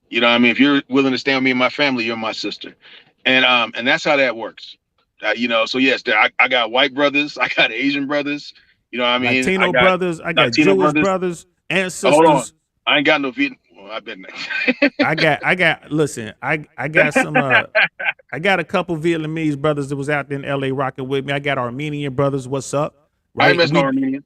If you're willing to stand with me and my family, you're my sister. And that's how that works. So yes, I got white brothers, I got Asian brothers, Latino I got brothers, I got Latino Jewish brothers and Hold on. sisters. I ain't got no Vietnam. Well, I bet listen, I got some I got a couple Vietnamese brothers that was out there in LA rocking with me. I got Armenian brothers. What's up? I ain't messing with Armenian.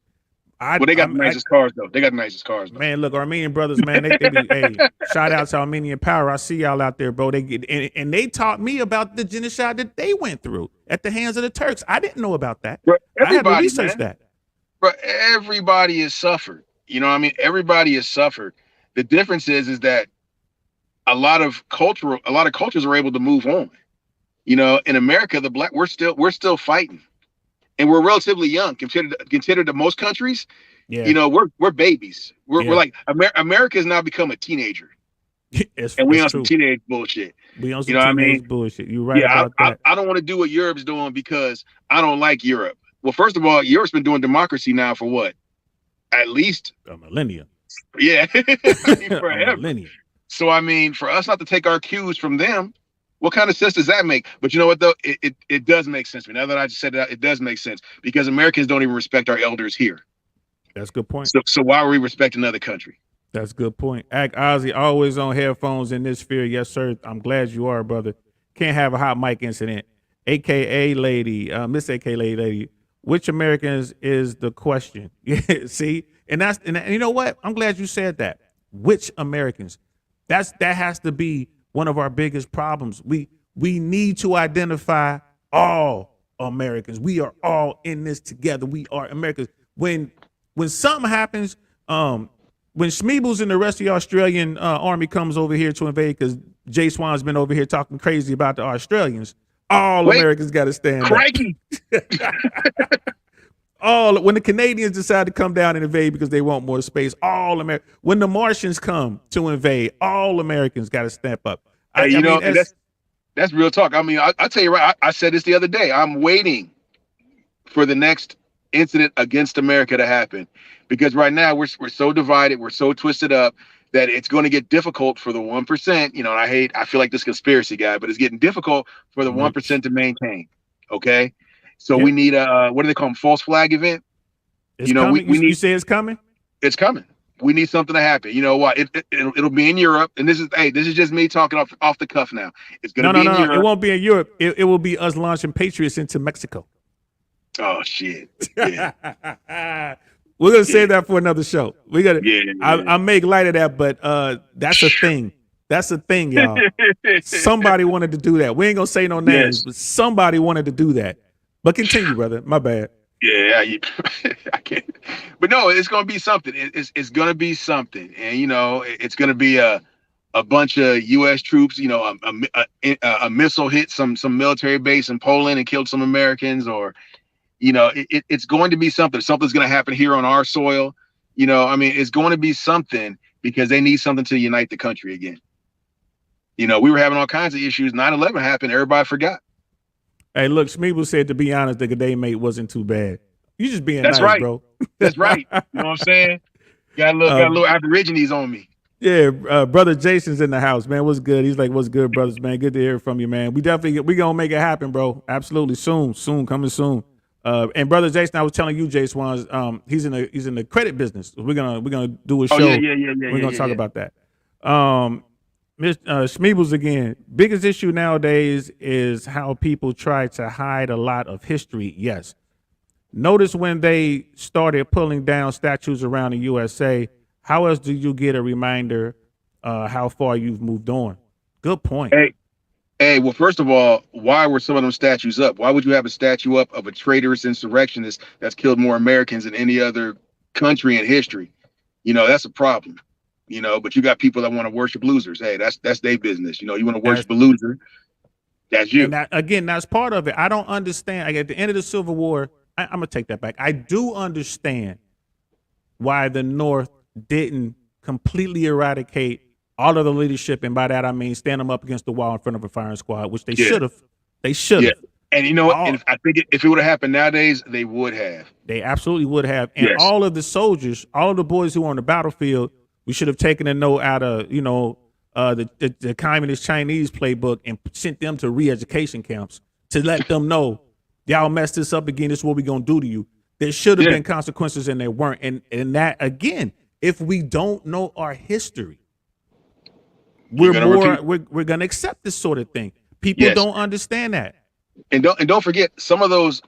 Well, they got the nicest cars though. They got the nicest cars. Though. Man, look, Armenian brothers, man, they be hey, shout out to Armenian Power. I see y'all out there, bro. They get and they taught me about the genocide that they went through at the hands of the Turks. I didn't know about that. Bro, I had to research that. But everybody has suffered. Everybody has suffered. The difference is that a lot of cultures are able to move on. In America, we're still fighting. And we're relatively young considered to most countries. Yeah. We're babies. We're like America has now become a teenager. And we on some teenage bullshit. We on some teenage bullshit. You're right about that. I don't want to do what Europe's doing because I don't like Europe. Well, first of all, Europe's been doing democracy now for what? At least a millennia. Yeah. Forever. A millennia. So for us not to take our cues from them, what kind of sense does that make? But you know what though? It does make sense. Now that I just said it does make sense because Americans don't even respect our elders here. That's a good point. So why are we respecting another country? That's a good point. Act Ozzy always on headphones in this sphere. Yes, sir. I'm glad you are, brother. Can't have a hot mic incident. AKA lady, Miss AKA lady. Which Americans is the question? See, and you know what? I'm glad you said that. Which Americans? That has to be one of our biggest problems. We need to identify all Americans. We are all in this together. We are Americans. When something happens, when Schmeebles and the rest of the Australian army comes over here to invade, because Jay Swan's been over here talking crazy about the Australians, Americans got to stand crikey. up. When the Canadians decide to come down and invade because they want more space, when the Martians come to invade, all Americans got to step up. That's real talk. I tell you right. I said this the other day. I'm waiting for the next incident against America to happen because right now we're so divided, we're so twisted up that it's going to get difficult for the 1%. And I feel like this conspiracy guy, but it's getting difficult for the 1% to maintain. Okay. So we need what do they call them? False flag event. It's coming. You say it's coming? It's coming. We need something to happen. You know what? It'll be in Europe. And this is just me talking off the cuff now. It's going to be in Europe. It won't be in Europe. It will be us launching Patriots into Mexico. Oh shit. Yeah. We're going to save that for another show. I make light of that, but that's a thing. That's a thing, y'all. Somebody wanted to do that. We ain't going to say no names, but somebody wanted to do that. But continue, brother. My bad. Yeah, I can't. But no, it's going to be something. It's going to be something. And, it's going to be a bunch of U.S. troops, a missile hit some military base in Poland and killed some Americans or, it's going to be something. Something's going to happen here on our soil. It's going to be something because they need something to unite the country again. We were having all kinds of issues. 9/11 happened. Everybody forgot. Hey, look, Schmeeble said, to be honest, the G'day mate wasn't too bad. You just being That's nice, right. bro. That's right. You know what I'm saying? Got a little Aborigines on me. Yeah, brother Jason's in the house, man. What's good? He's like, "What's good, brothers, man? Good to hear from you, man. We gonna make it happen, bro. Absolutely, soon, coming soon." And brother Jason, I was telling you, Jswans, he's in the credit business. We're gonna do a Oh yeah, show. We're gonna talk about that. Miss Schmeebles again. Biggest issue nowadays is how people try to hide a lot of history. Yes. Notice when they started pulling down statues around the USA, how else do you get a reminder how far you've moved on? Good point. Hey, well, first of all, why were some of them statues up? Why would you have a statue up of a traitorous insurrectionist that's killed more Americans than any other country in history? You know, that's a problem. You know, but you got people that want to worship losers. Hey, that's their business. You know, you want to That's worship a loser, that's and you. that again, that's part of it. I don't understand. Like at the end of the Civil War, I'm gonna take that back. I do understand why the North didn't completely eradicate all of the leadership, and by that I mean stand them up against the wall in front of a firing squad, which they Yeah, should have. They should yeah. have. And you know what? All And I think if it would have happened nowadays, they would have. they absolutely would have. And Yes. all of the soldiers, all of the boys who were on the battlefield, we should have taken a note out of the communist Chinese playbook and sent them to re-education camps to let them know y'all messed this up again. This is what we're gonna do to you. There should have Yeah. been consequences, and there weren't. And that again, if we don't know our history, You're gonna repeat. we're gonna accept this sort of thing. People Yes. don't understand that. And don't forget, some of those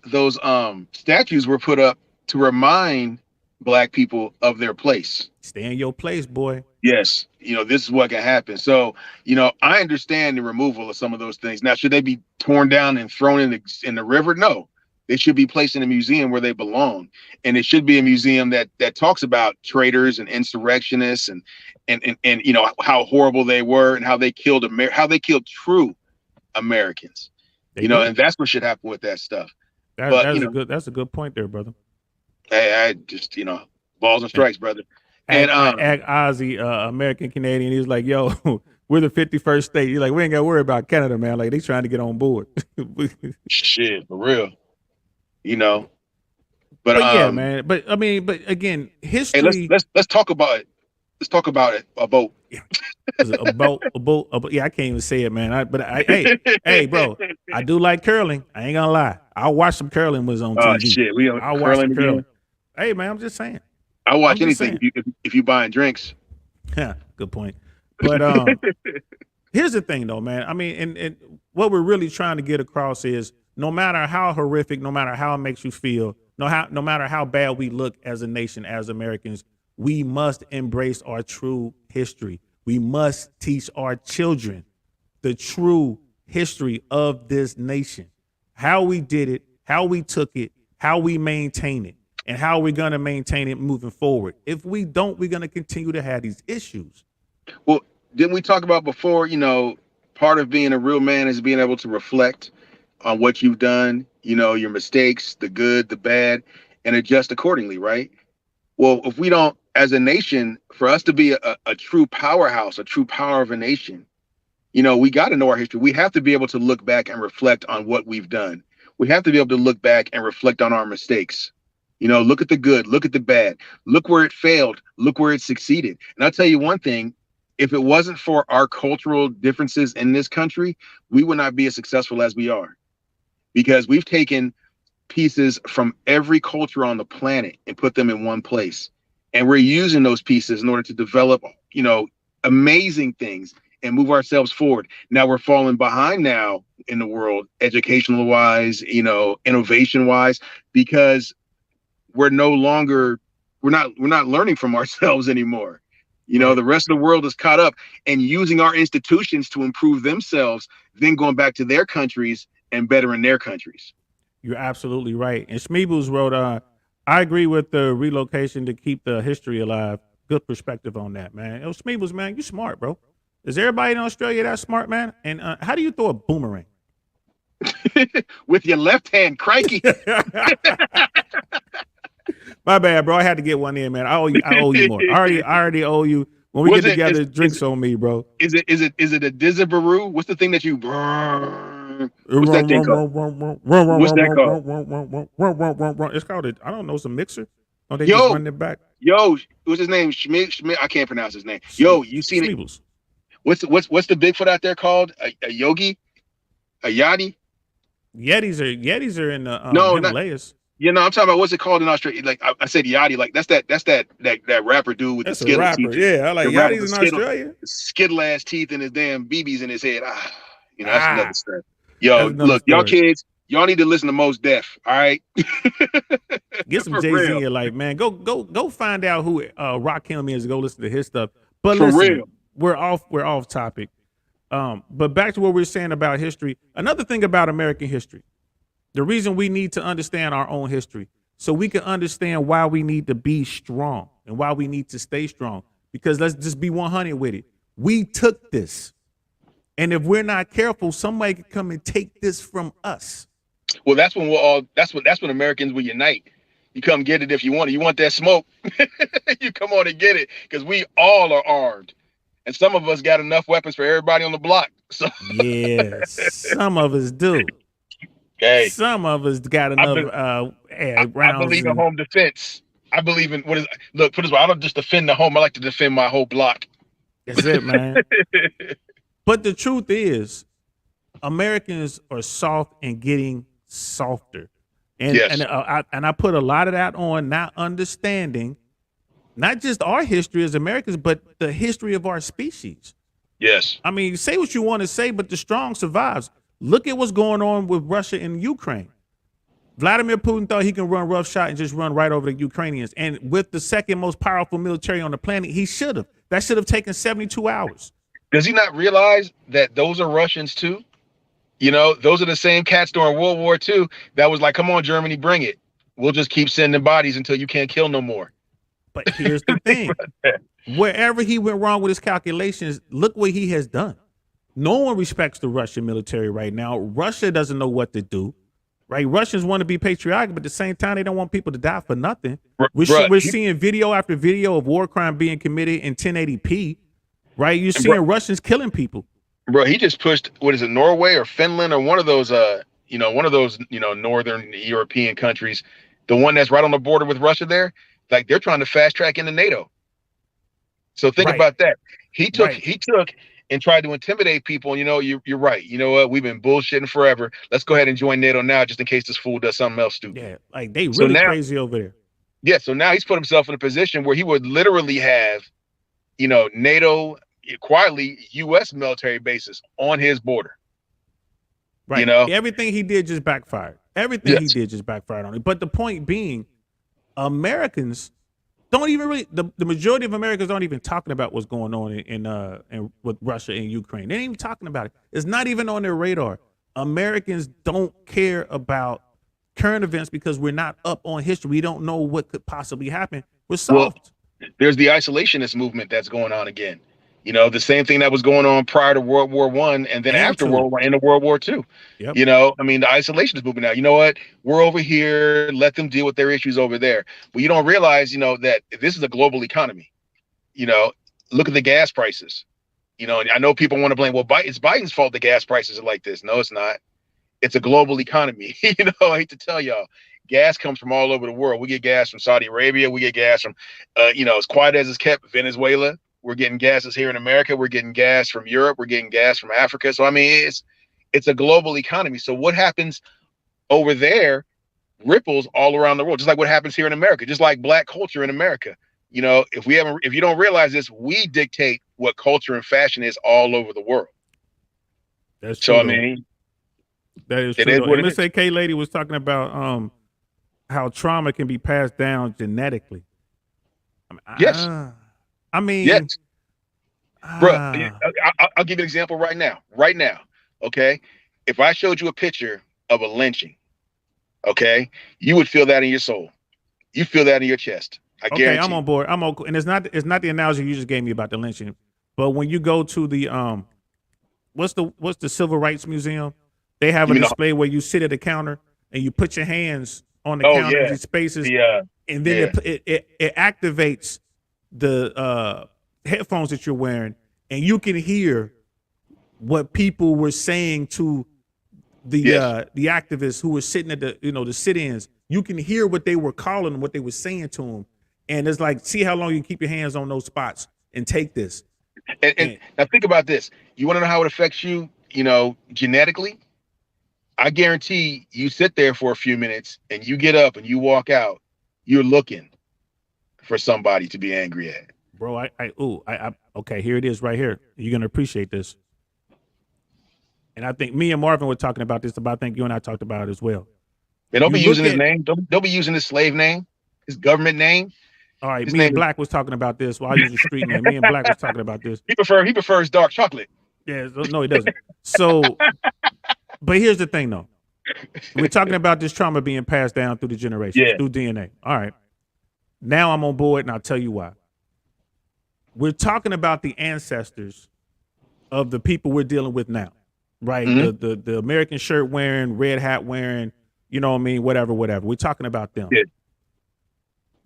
statues were put up to remind Black people of their place. Stay in your place, boy. Yes, you know, this is what can happen. So, you know, I understand the removal of some of those things. Now, should they be torn down and thrown in the river? No, they should be placed in a museum where they belong, and it should be a museum that talks about traitors and insurrectionists and you know how horrible they were and how they killed true Americans. They You know, did. and that's what should happen with that stuff. But you know, That's a good point there, brother. I just balls and strikes, brother. And Ozzy, American Canadian, he was like, "Yo, we're the 51st state." He's like, "We ain't got to worry about Canada, man. Like they trying to get on board." shit, for real, you know. But yeah, man. But I mean, but again, hey, history. let's talk about it. Let's talk about it. A boat. Yeah, I can't even say it, man. Hey, bro, I do like curling. I ain't gonna lie. I'll watch some curling when it's on Oh TV. shit, we on I'll watch some curling curling. again. Hey, man, I'm just saying. I'll watch I'm just anything if you buying drinks. Yeah, good point. But here's the thing, though, man. I mean, and what we're really trying to get across is no matter how horrific, no matter how it makes you feel, no matter how bad we look as a nation, as Americans, we must embrace our true history. We must teach our children the true history of this nation, how we did it, how we took it, how we maintain it, and how we're going to maintain it moving forward. If we don't, we're going to continue to have these issues. Well, didn't we talk about before? You know, part of being a real man is being able to reflect on what you've done. You know, your mistakes, the good, the bad, and adjust accordingly, right? Well, if we don't, as a nation, for us to be a true powerhouse, a true power of a nation, you know, we got to know our history. We have to be able to look back and reflect on what we've done. We have to be able to look back and reflect on our mistakes. You know, look at the good, look at the bad, look where it failed, look where it succeeded. And I'll tell you one thing, if it wasn't for our cultural differences in this country, we would not be as successful as we are, because we've taken pieces from every culture on the planet and put them in one place. And we're using those pieces in order to develop, you know, amazing things and move ourselves forward. Now we're falling behind now in the world, educational wise, you know, innovation wise, because we're not learning from ourselves anymore. You know, the rest of the world is caught up and using our institutions to improve themselves, then going back to their countries and bettering their countries. You're absolutely right. And Schmeebles wrote, I agree with the relocation to keep the history alive. Good perspective on that, man. Schmeebles, man, you smart, bro. Is everybody in Australia that smart, man? And how do you throw a boomerang? With your left hand, crikey. My bad, bro. I had to get one in, man. I owe you more. I already owe you. When we get together, drinks on me, bro. Is it a dizzabaroo? What's the thing that you What's that thing called? What's that called? It's called it. I don't know. It's a mixer. Or they just Yo, run it back. yo, what's his name? Schmidt. I can't pronounce his name. Yo, you seen it? Schmeebles. What's the Bigfoot out there called? A yogi? A yachty? Yetis are in the No, not. Himalayas. You know, I'm talking about what's it called in Australia? Like I said, yachty. Like that rapper dude with the That's a skittle rapper. teeth. Yeah, I like The rapper with Yachty's in skittle, Australia. skittle ass teeth and his damn BBs in his head. That's another Ah, story. that's Yo, another look, y'all story. kids, y'all need to listen to Most Def. All right, Get some for Jay Z in real, your life, man. Go find out who Rakim is. Go listen to his stuff. But for listen, real. we're off topic. But back to what we were saying about history. Another thing about American history, the reason we need to understand our own history, so we can understand why we need to be strong and why we need to stay strong. Because let's just be 100 with it. We took this, and if we're not careful, somebody could come and take this from us. Well, that's when we'll all. That's when Americans will unite. You come get it if you want it. You want that smoke? You come on and get it because we all are armed, and some of us got enough weapons for everybody on the block. So yeah, some of us do. Hey, some of us got enough I rounds. believe in home defense. I believe in look, put this way, I don't just defend the home. I like to defend my whole block. That's it, man. But the truth is, Americans are soft and getting softer. And yes. and I put a lot of that on not understanding not just our history as Americans, but the history of our species. Yes. I mean, say what you want to say, but the strong survives. Look at what's going on with Russia and Ukraine. Vladimir Putin thought he can run roughshod and just run right over the Ukrainians. And with the second most powerful military on the planet, he should have. That should have taken 72 hours. Does he not realize that those are Russians too? You know, those are the same cats during World War II that was like, come on, Germany, bring it. We'll just keep sending bodies until you can't kill no more. But here's the thing. Wherever he went wrong with his calculations, look what he has done. No one respects the Russian military right now. Russia doesn't know what to do. Right? Russians want to be patriotic, but at the same time, they don't want people to die for nothing. We're seeing video after video of war crime being committed in 1080p. Right? You're seeing Russians killing people. Bro, he just pushed, what is it, Norway or Finland or one of those northern European countries, the one that's right on the border with Russia there, like they're trying to fast track into NATO. So think about that. He took and tried to intimidate people. And, you know, you're right. You know what? We've been bullshitting forever. Let's go ahead and join NATO now, just in case this fool does something else stupid. Yeah, like they really crazy over there. Yeah, so now he's put himself in a position where he would literally have, you know, NATO, quietly U.S. military bases on his border. Right. You know, everything he did just backfired. Everything he did just backfired on it. But the point being, Americans don't even really the majority of Americans aren't even talking about what's going on in with Russia and Ukraine. They ain't even talking about it. It's not even on their radar. Americans don't care about current events because we're not up on history. We don't know what could possibly happen. We're soft. Well, there's the isolationist movement that's going on again. You know, the same thing that was going on prior to World War I and then after World War into World War II. Yep. You know, I mean, the isolationist movement now, you know what? We're over here. Let them deal with their issues over there. But you don't realize, you know, that this is a global economy. You know, look at the gas prices. You know, and I know people want to blame, well, it's Biden's fault the gas prices are like this. No, it's not. It's a global economy. You know, I hate to tell y'all. Gas comes from all over the world. We get gas from Saudi Arabia. We get gas from, as quiet as it's kept, Venezuela. We're getting gases here in America. We're getting gas from Europe. We're getting gas from Africa. So, I mean, it's a global economy. So what happens over there ripples all around the world, just like what happens here in America, just like Black culture in America. You know, if you don't realize this, we dictate what culture and fashion is all over the world. That's true. So, I mean, that is true. Miss AK lady was talking about how trauma can be passed down genetically. Yes. I mean, yes, bro. I'll give you an example right now. Right now, okay. If I showed you a picture of a lynching, okay, you would feel that in your soul. You feel that in your chest. I guarantee. I'm on board. I'm okay. And it's not the analogy you just gave me about the lynching, but when you go to the what's the Civil Rights Museum? They have a display where you sit at a counter and you put your hands on the counter in these spaces, and then it activates the headphones that you're wearing, and you can hear what people were saying to the Yes. the activists who were sitting at the the sit-ins. You can hear what they were calling them, what they were saying to them, and it's like, see how long you can keep your hands on those spots and take this. And now think about this. You want to know how it affects you, genetically? I guarantee you sit there for a few minutes and you get up and you walk out, you're looking for somebody to be angry at. Bro, okay, here it is right here. You're gonna appreciate this. And I think me and Marvin were talking about this, but I think you and I talked about it as well. And don't You be look using his at name. Don't be using his slave name, his government name. all right, His me name and is, Black was talking about this. Well, I use the street name. Me and Black was talking about this. he prefers dark chocolate. Yeah, no, he doesn't. So, but here's the thing, though. We're talking about this trauma being passed down through the generations, Yeah. through DNA. All right. Now I'm on board, and I'll tell you why. We're talking about the ancestors of the people we're dealing with now, right? Mhm. The American shirt wearing, red hat wearing, whatever. We're talking about them. Yeah.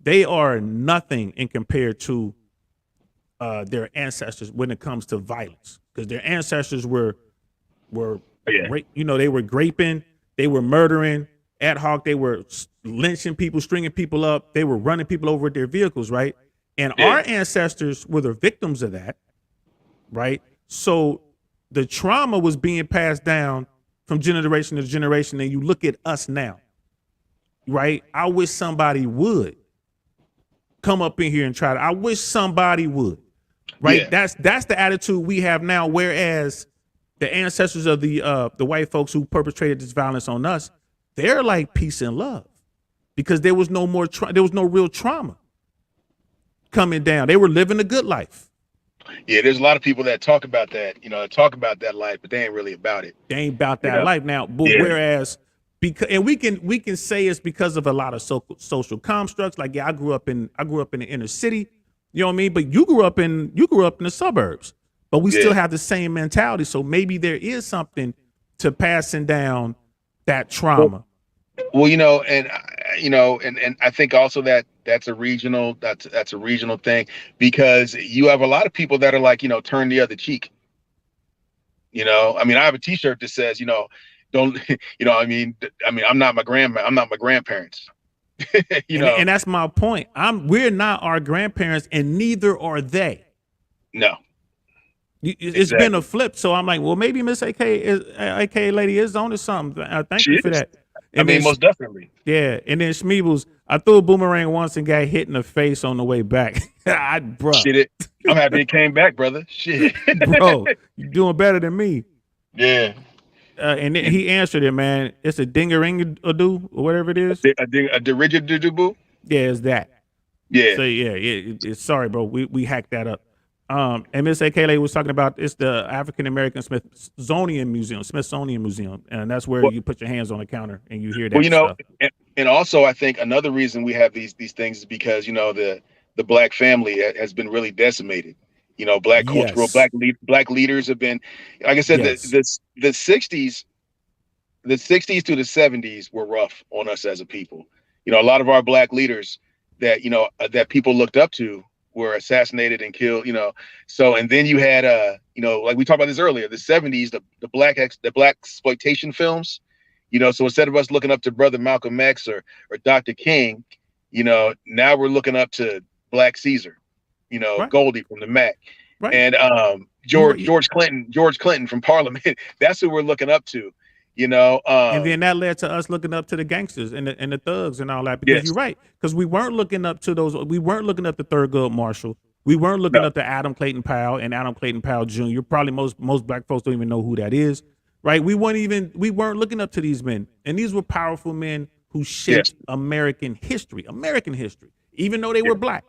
They are nothing in compared to their ancestors when it comes to violence, because their ancestors were Yeah. they were graping, they were murdering ad hoc, they were lynching people, stringing people up, they were running people over with their vehicles, right? And Yeah. our ancestors were the victims of that, right? So the trauma was being passed down from generation to generation, and you look at us now, right? I wish somebody would come up in here and try to. I wish somebody would, right? Yeah. That's the attitude we have now. Whereas the ancestors of the white folks who perpetrated this violence on us, they're like peace and love, because there was no more there was no real trauma coming down. They were living a good life. Yeah, there's a lot of people that talk about that, talk about that life, but they ain't really about it. They ain't about that life now. But Yeah. whereas, because, and we can say it's because of a lot of social constructs. Like, yeah, I grew up in the inner city. You know what I mean? But you grew up in the suburbs. But we still have the same mentality. So maybe there is something to passing down that trauma. Well, and I think also that's a regional thing, because you have a lot of people that are like, turn the other cheek. I mean, I have a T-shirt that says, don't, I'm not my grandparents. And that's my point. We're not our grandparents, and neither are they. No. It's been a flip. So I'm like, well, maybe Miss AK lady is on to something. Thank you for that. And most definitely. Yeah. And then Schmeebles, I threw a boomerang once and got hit in the face on the way back. Bro. Shit, I'm happy it came back, brother. Shit. Bro, you're doing better than me. Yeah. And then he answered it, man. It's a dingaring-a-doo or whatever it is. A dirigible? Yeah, it's that. Yeah. So yeah, sorry, bro. We hacked that up. And Miss Akele was talking about, it's the African American Smithsonian Museum, and that's where you put your hands on the counter and you hear that stuff. And also I think another reason we have these things is because the black family has been really decimated. Black cultural, black leaders have been, like I said, the 60s to the 70s were rough on us as a people. A lot of our black leaders that that people looked up to were assassinated and killed. So, and then you had like we talked about this earlier, the 70s, the black exploitation films. So instead of us looking up to Brother Malcolm X or Dr. King, now we're looking up to Black Caesar, Right. Goldie from the Mac, Right. and George Clinton from Parliament. That's who we're looking up to, and then that led to us looking up to the gangsters and the thugs and all that, because you're right, because we weren't looking up to those. We weren't looking up to Thurgood Marshall. We weren't looking up to Adam Clayton Powell and Adam Clayton Powell Jr. Probably most black folks don't even know who that is, right? We weren't looking up to these men, and these were powerful men who shaped American history. Even though they were black,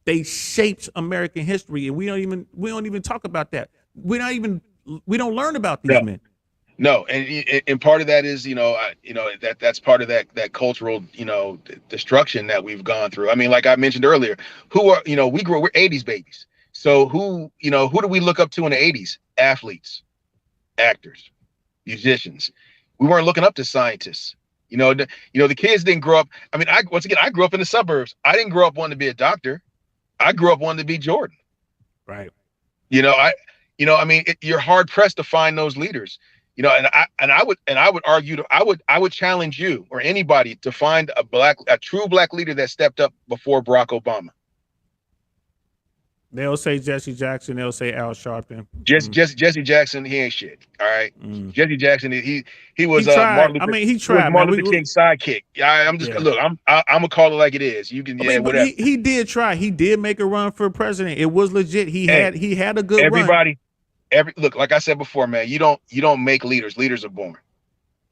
they shaped American history, and we don't even talk about that. We don't learn about these men. No, and part of that is that's part of that cultural destruction that we've gone through. I mean, like I mentioned earlier, we're 80s babies. So who do we look up to in the 80s? Athletes, actors, musicians. We weren't looking up to scientists. The kids didn't grow up. I mean, I grew up in the suburbs. I didn't grow up wanting to be a doctor. I grew up wanting to be Jordan. Right. You're hard pressed to find those leaders. You know, and I would argue I would challenge you or anybody to find a true black leader that stepped up before Barack Obama. They'll say Jesse Jackson. They'll say Al Sharpton. Jesse Jackson, he ain't shit. All right, Jesse Jackson, he He was tried. Martin Luther. I mean, he He was tried, man. Martin Luther King's sidekick. I'm just look. I'm gonna call it like it is. You can I mean, but whatever. he did try. He did make a run for president. It was legit. He had a good everybody, run. Look, like I said before, man. You don't make leaders. Leaders are born.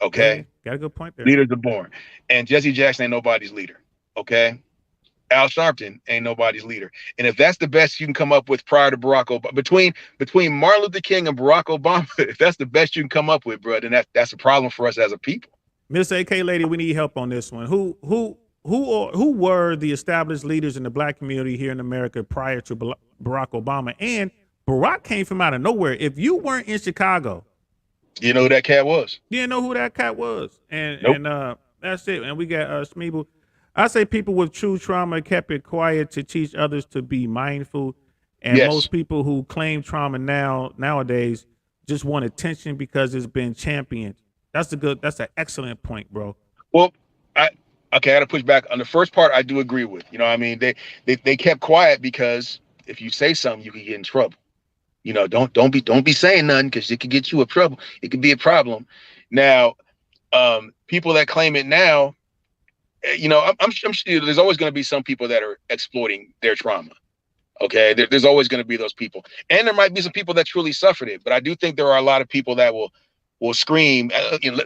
Okay, yeah, got a good point there. Leaders are born, and Jesse Jackson ain't nobody's leader. Okay. Al Sharpton ain't nobody's leader. And if that's the best you can come up with prior to Barack Obama, between Martin Luther King and Barack Obama, if that's the best you can come up with, bro, then that's a problem for us as a people. Miss AK lady, we need help on this one. Who were the established leaders in the black community here in America prior to Barack Obama? And Barack came from out of nowhere. If you weren't in Chicago, you know who that cat was. You didn't know who that cat was. And nope. and that's it. And we got Smeeble. I say people with true trauma kept it quiet to teach others to be mindful. And most people who claim trauma nowadays just want attention because it's been championed. That's an excellent point, bro. Well, I gotta push back on the first part. I do agree with. You know, I mean, they kept quiet because if you say something, you could get in trouble. You know, don't be saying nothing because it could get you in trouble. It could be a problem. Now, people that claim it now, you know, I'm sure there's always going to be some people that are exploiting their trauma. Okay, there's always going to be those people, and there might be some people that truly suffered it. But I do think there are a lot of people that will scream.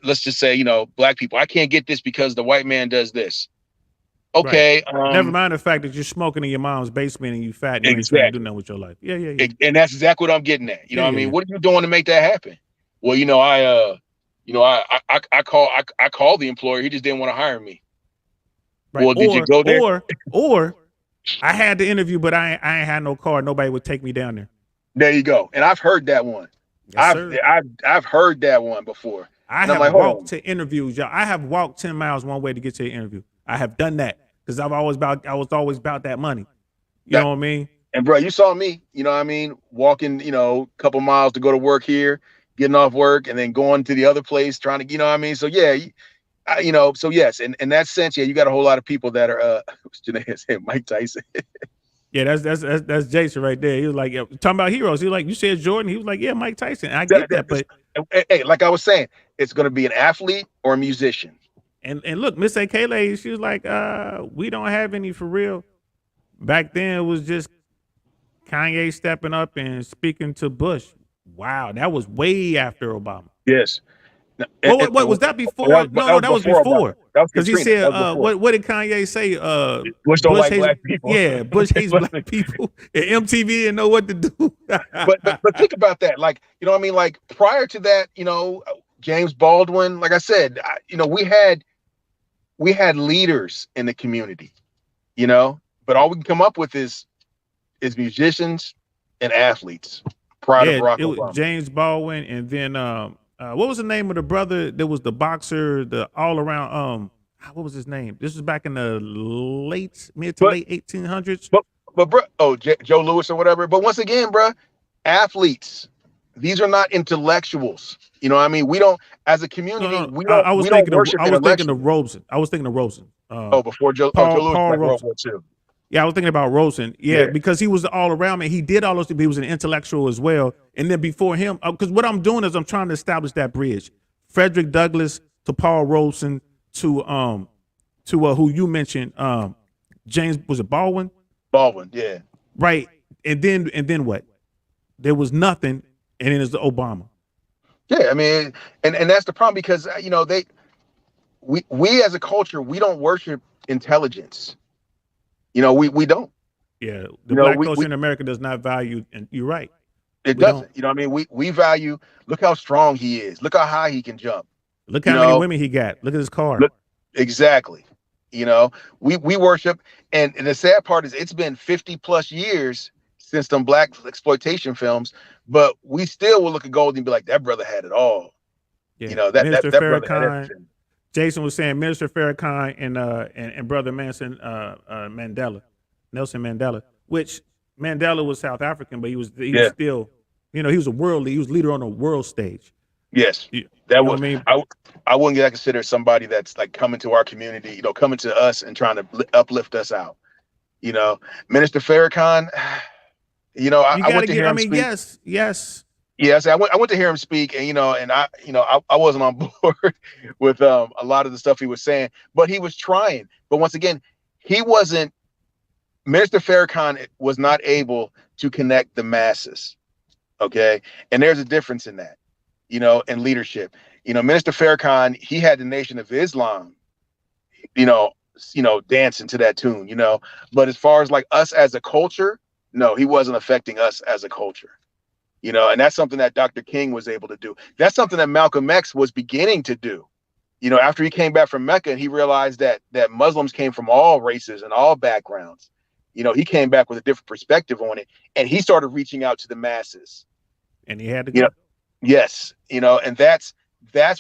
Let's just say, you know, black people. I can't get this because the white man does this. Okay, right. Never mind the fact that you're smoking in your mom's basement and you fat and you ain't trying to do nothing with your life. Yeah. And that's exactly what I'm getting at. You know what I mean? What are you doing to make that happen? Well, you know, I called the employer. He just didn't want to hire me. Right. Well, did you go there? Or I had the interview, but I ain't had no car. Nobody would take me down there. There you go. And I've heard that one. Yes, I've heard that one before. I have walked to interviews, y'all. I have walked 10 miles one way to get to an interview. I have done that because I was always about that money. You know what I mean? And bro, you saw me, you know what I mean, walking, you know, a couple miles to go to work here, getting off work, and then going to the other place, trying to, you know what I mean? So yeah, you know, so yes, in that sense, yeah, you got a whole lot of people that are Mike Tyson. Yeah, that's Jason right there. He was like, talking about heroes. He was like, you said Jordan. He was like, yeah, Mike Tyson. I get that, but hey, like I was saying, it's gonna be an athlete or a musician. And look, Miss AK lady, she was like, we don't have any for real. Back then it was just Kanye stepping up and speaking to Bush. Wow, that was way after Obama. Yes. Wait, was that before? No, that was before. Because he said, what did Kanye say? Bush don't like black people. Yeah, Bush hates black people. And MTV didn't know what to do. but think about that. Like, you know what I mean? Like prior to that, you know, James Baldwin, like I said, you know, we had leaders in the community, you know, but all we can come up with is musicians and athletes prior to Barack Obama. Was James Baldwin, and then what was the name of the brother that was the boxer, the all around what was his name? This was back in the mid to late 1800s. But bro, Joe Louis or whatever. But once again, bro, athletes. These are not intellectuals. You know what I mean? We don't, as a community, we don't. I was thinking of Rosen. Before Joe Louis, World War II. Yeah, I was thinking about Rosen. Yeah, because he was all around, man. He did all those things. He was an intellectual as well. And then before him, because what I'm doing is I'm trying to establish that bridge. Frederick Douglass to Paul Rosen to who you mentioned, James, was it Baldwin? Baldwin, yeah. Right. And then what? There was nothing, and then it's the Obama. Yeah, I mean, and that's the problem because you know we as a culture, we don't worship intelligence. You know, we don't. Yeah, the black culture in America does not value, and you're right. It doesn't. You know what I mean? We value, look how strong he is. Look how high he can jump. Look how many women he got. Look at his car. Exactly. You know, we worship, and the sad part is it's been 50 plus years since some black exploitation films, but we still will look at Goldie and be like, that brother had it all. Yeah. You know, that brother had everything. Jason was saying Minister Farrakhan and Brother Nelson Mandela, which Mandela was South African, but he was still, you know, he was a world leader. He was leader on a world stage. Yes, You, that you know would what I mean? I wouldn't get consider somebody that's like coming to our community, coming to us and trying to uplift us out. You know, Minister Farrakhan, You I got went to to give. hear I him mean, speak. yes, yes. Yes, I went to hear him speak, and I wasn't on board with a lot of the stuff he was saying, but he was trying. But once again, he wasn't. Minister Farrakhan was not able to connect the masses. Okay, and there's a difference in that, in leadership. Minister Farrakhan, he had the Nation of Islam, you know, dancing to that tune, But as far as like us as a culture, no, he wasn't affecting us as a culture. And that's something that Dr. King was able to do. That's something that Malcolm X was beginning to do. After he came back from Mecca and he realized that Muslims came from all races and all backgrounds, he came back with a different perspective on it, and he started reaching out to the masses. And he had to You know, go. yes, and that's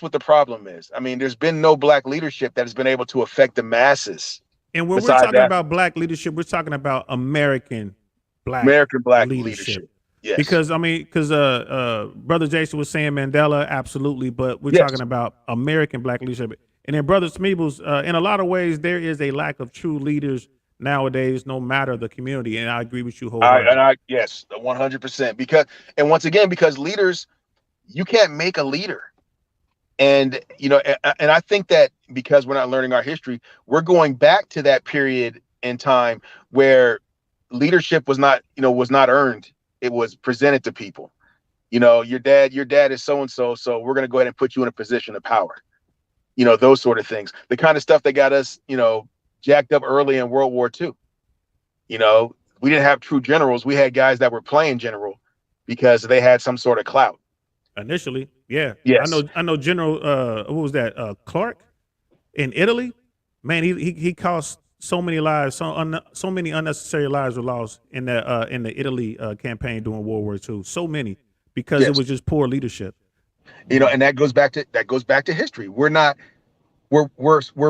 what the problem is. I mean, there's been no black leadership that has been able to affect the masses And when we're besides talking Africa. about black leadership, we're talking about American black American black leadership. leadership. Yes. Because I mean, because brother Jason was saying Mandela, absolutely, but we're Yes. talking about American black leadership. And then brother Smeebles, in a lot of ways, there is a lack of true leaders nowadays, no matter the community. And I agree with you wholeheartedly. Yes, 100%. And once again, because leaders, you can't make a leader. And and I think that because we're not learning our history, we're going back to that period in time where leadership was not earned. It was presented to people. Your dad is so and so, so we're going to go ahead and put you in a position of power. Those sort of things. The kind of stuff that got us, jacked up early in World War II. We didn't have true generals. We had guys that were playing general because they had some sort of clout. Initially, yeah, Yes. I know General. Who was that? Clark in Italy. Man, he cost so many lives. So many unnecessary lives were lost in the Italy campaign during World War II. So many because it Yes. was just poor leadership. You know, And that goes back to history. We're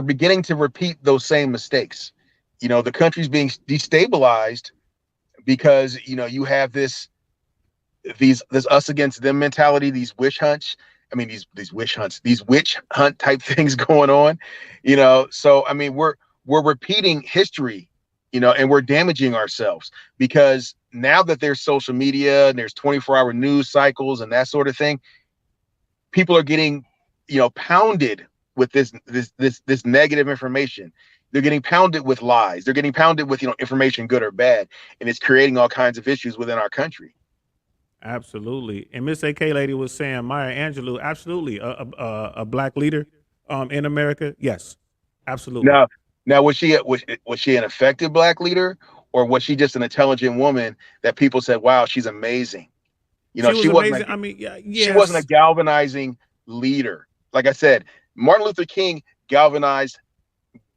beginning to repeat those same mistakes. The country's being destabilized because you have this us against them mentality, these witch hunts. I mean, these witch hunts, these witch hunt type things going on. So I mean, we're repeating history, and we're damaging ourselves because now that there's social media and there's 24-hour news cycles and that sort of thing, people are getting, pounded with this negative information. They're getting pounded with lies. They're getting pounded with, information, good or bad, and it's creating all kinds of issues within our country. absolutely. And Miss AK lady was saying Maya Angelou, absolutely a black leader in America. Yes, absolutely. Now, was she an effective black leader, or was she just an intelligent woman that people said, "Wow, she's amazing"? She was She wasn't amazing. I mean, yeah, she wasn't a yes, galvanizing leader. Like I said, Martin Luther King galvanized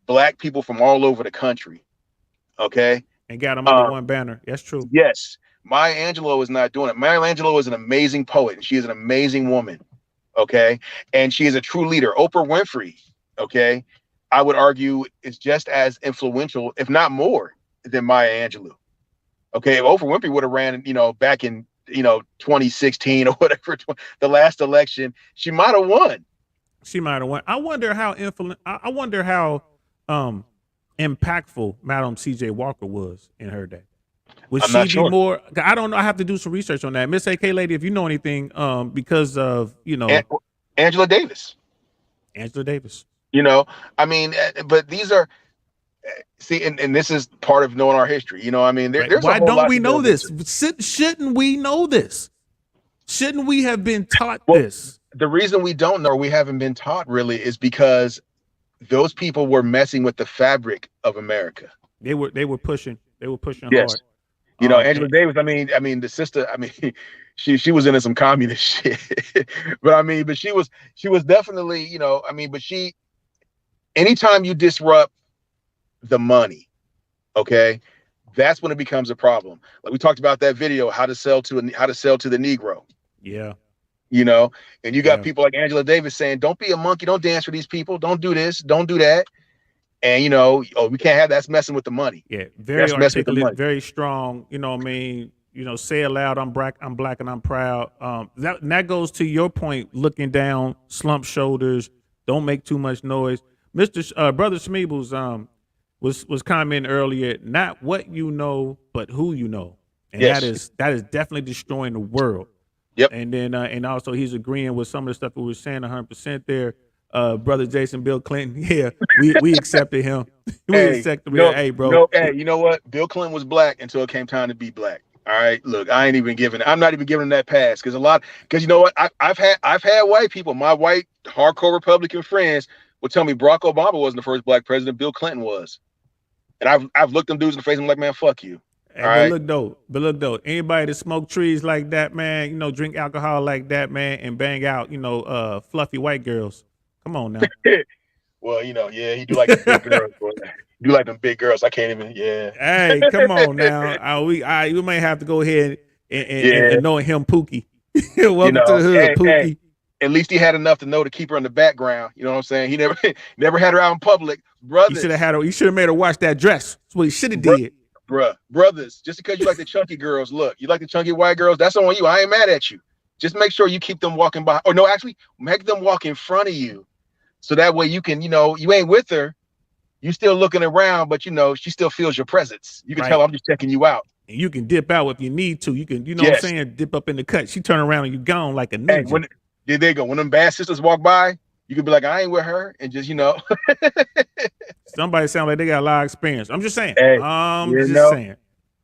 black people from all over the country. Okay. and got them under Uh, one banner. That's true. yes. Maya Angelou is not doing it. Maya Angelou is an amazing poet, and she is an amazing woman. Okay. And she is a true leader. Oprah Winfrey, okay, I would argue is just as influential, if not more, than Maya Angelou. Okay. If Oprah Winfrey would have ran, back in, 2016 or whatever, the last election, she might have won. She might have won. I wonder how I wonder how um impactful Madam C.J. Walker was in her day. Would I'm she not be sure. more? I don't know. I have to do some research on that. Miss AK lady, if you know anything, because of An- Angela Davis, Angela Davis. you know, I mean, but these are, see, and this is part of knowing our history. I mean, Right? there's a Why whole don't lot we to know delve into. this? Shouldn't we know this? Shouldn't we have been taught Well, this? the reason we don't know, or we haven't been taught really, is because those people were messing with the fabric of America. They were pushing. They were pushing Yes. hard. Angela Davis, I mean, the sister, I mean, she was into some communist shit. but she was definitely, I mean, but anytime you disrupt the money, okay, that's when it becomes a problem. Like we talked about that video, how to sell to the Negro, Yeah. you know, and you got Yeah. people like Angela Davis saying, don't be a monkey, don't dance for these people, don't do this, don't do that. And oh, we can't have that's messing with the money. Yeah, very That's messing with the articulate, money. very strong. You know what I mean? say it loud. I'm black, and I'm proud. That goes to your point. Looking down, slump shoulders. Don't make too much noise. Brother Smeebles was commenting earlier. Not what you know, but who you know, and that is definitely destroying the world. Yep. And then and also he's agreeing with some of the stuff we were saying 100% there. Brother Jason, Bill Clinton, yeah, we accepted him. Hey, bro. Hey, you know what? Bill Clinton was black until it came time to be black. All right, look, I'm not even giving him that pass because you know what? I've had white people, my white hardcore Republican friends would tell me Barack Obama wasn't the first black president, Bill Clinton was. And I've looked them dudes in the face and I'm like, man, fuck you. Hey, but look though, anybody that smoke trees like that, man, drink alcohol like that, man, and bang out, fluffy white girls. Come on now. Well, he do like the big girls. Boy. He do like them big girls. I can't even. Yeah. Hey, come on now. We may have to go ahead and anoint him Pookie. Welcome to the hood, Pookie. Hey, at least he had enough to know to keep her in the background. You know what I'm saying? He never had her out in public. Brothers. He should have made her watch that dress. That's what he should have did. Brothers, just because you like the chunky girls, look, you like the chunky white girls, that's on you. I ain't mad at you. Just make sure you keep them walking by. Or no, actually, make them walk in front of you. So that way you can, you ain't with her. You still looking around, but she still feels your presence. You can tell I'm just checking you out. And you can dip out if you need to. You can, what I'm saying, dip up in the cut. She turn around and you gone like a ninja. Hey, there they go. When them bad sisters walk by, you can be like, I ain't with her, and just Somebody sound like they got a lot of experience. I'm just saying. Hey, saying.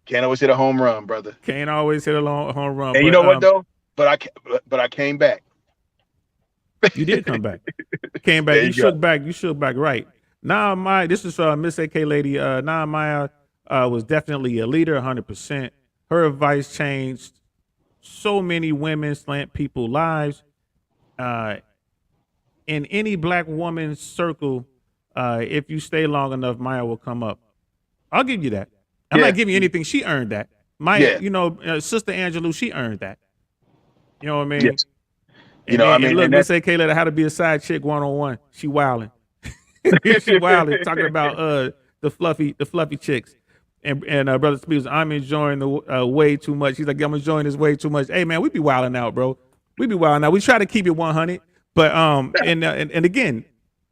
Can't always hit a home run, brother. Can't always hit a home run. And you know what though? But I came back. You did come back. Came back. You shook back. You shook back right. This is Miss AK Lady. Maya was definitely a leader, 100%. Her advice changed so many women, slant people lives. In any black woman's circle, if you stay long enough, Maya will come up. I'll give you that. I'm not giving you anything. She earned that. Maya, Sister Angelou, she earned that. You know what I mean? Yes. Look, Miss AK Lady, how to be a side chick 101. She wilding. She wilding, talking about the fluffy chicks. And Brother Spears, I'm enjoying the way too much. He's like, I'm enjoying this way too much. Hey man, we be wilding out, bro. We be wilding out. We try to keep it 100, but and again,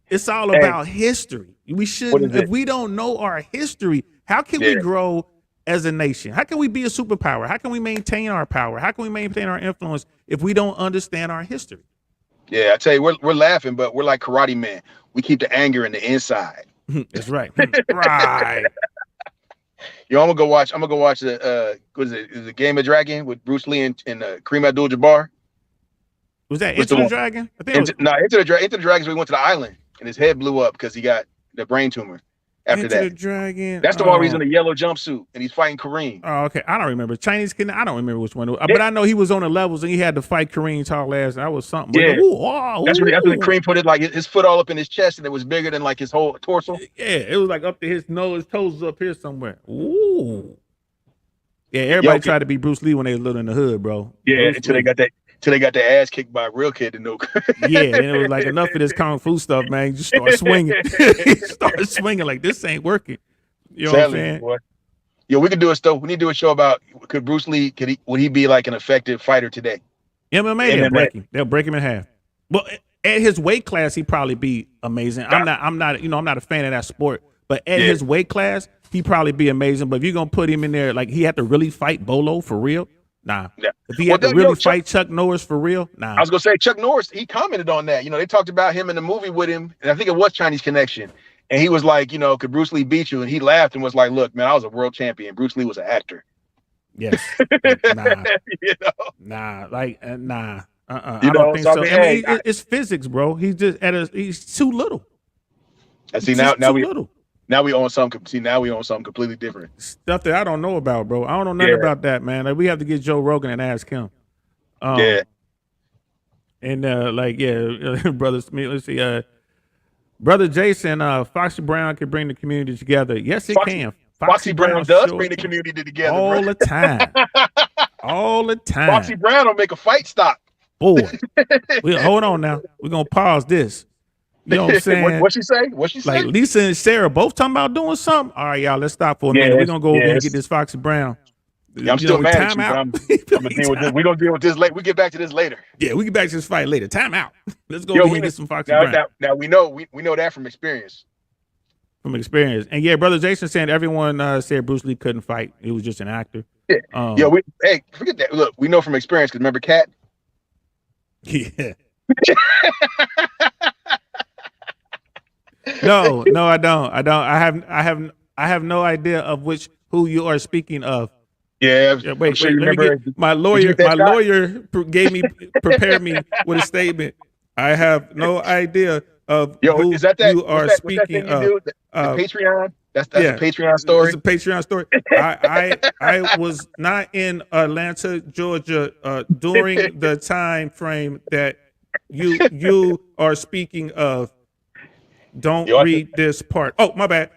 it's all about history. We shouldn't, if we don't know our history, how can we grow as a nation? How can we be a superpower? How can we maintain our power? How can we maintain our influence if we don't understand our history? Yeah, I tell you, we're laughing, but we're like Karate Man. We keep the anger in the inside. That's right. Right. I'm gonna go watch the what is it? The Game of Dragon with Bruce Lee and Kareem Abdul-Jabbar. Was that Into the Dragon? I think Into the Dragon. We went to the island and his head blew up because he got the brain tumor. After Into the Dragon. That's the one where he's in a yellow jumpsuit and he's fighting Kareem. Oh, okay. I don't remember. Chinese kid. I don't remember which one. But I know he was on the levels and he had to fight Kareem tall ass. That was something. Yeah. That's when Kareem put it like his foot all up in his chest and it was bigger than like his whole torso. Yeah, it was like up to his nose, toes up here somewhere. Ooh. Yeah, everybody tried to be Bruce Lee when they was little in the hood, bro. Yeah, until they got their ass kicked by a real kid to know. Yeah, and it was like enough of this kung fu stuff, man. You just start swinging. Start swinging like this ain't working. You know what I'm saying? Boy. Yeah, we could do a show. We need to do a show about could Bruce Lee would he be like an effective fighter today? MMA, they'll break him in half. Well, at his weight class, he'd probably be amazing. I'm not a fan of that sport, but at his weight class, he'd probably be amazing. But if you're gonna put him in there, like he had to really fight Bolo for real. Nah. Yeah. If he had to really fight Chuck Norris for real, nah. I was gonna say Chuck Norris, he commented on that. They talked about him in the movie with him, and I think it was Chinese Connection. And he was like, could Bruce Lee beat you? And he laughed and was like, look, man, I was a world champion. Bruce Lee was an actor. Yes. Nah. Nah. Like, nah. I don't think so. It's physics, bro. He's just he's too little. And see, now we own something. See, now we own something completely different. Stuff that I don't know about, bro. I don't know nothing about that, man. Like, we have to get Joe Rogan and ask him. And Brother Smith, let's see. Brother Jason, Foxy Brown can bring the community together. Yes, it can. Foxy Brown does bring the community together all the time. All the time. Foxy Brown will make a fight stop. Boy, hold on now. We're gonna pause this. You know what I'm saying? What she say? Like Lisa and Sarah both talking about doing something. All right, y'all, let's stop for a minute. We're gonna go over and get this Foxy Brown. Yeah, I'm still mad at you, but I'm gonna Like, deal with this. We're gonna deal with this later. We get back to this later. yeah, we get back to this fight later. Time out. Let's go over here and get some Foxy Brown. Now we know that from experience. From experience. And yeah, brother Jason saying everyone said Bruce Lee couldn't fight. He was just an actor. Yeah. Hey, forget that. Look, we know from experience because remember Cat? Yeah. No, I don't. I have no idea of who you are speaking of. Yeah. Wait. Let me get my lawyer prepared me with a statement. I have no idea of who you are speaking of. The Patreon. That's a Patreon story. It's a Patreon story. I was not in Atlanta, Georgia, during the time frame that you are speaking of. Don't read this part. Oh, my bad.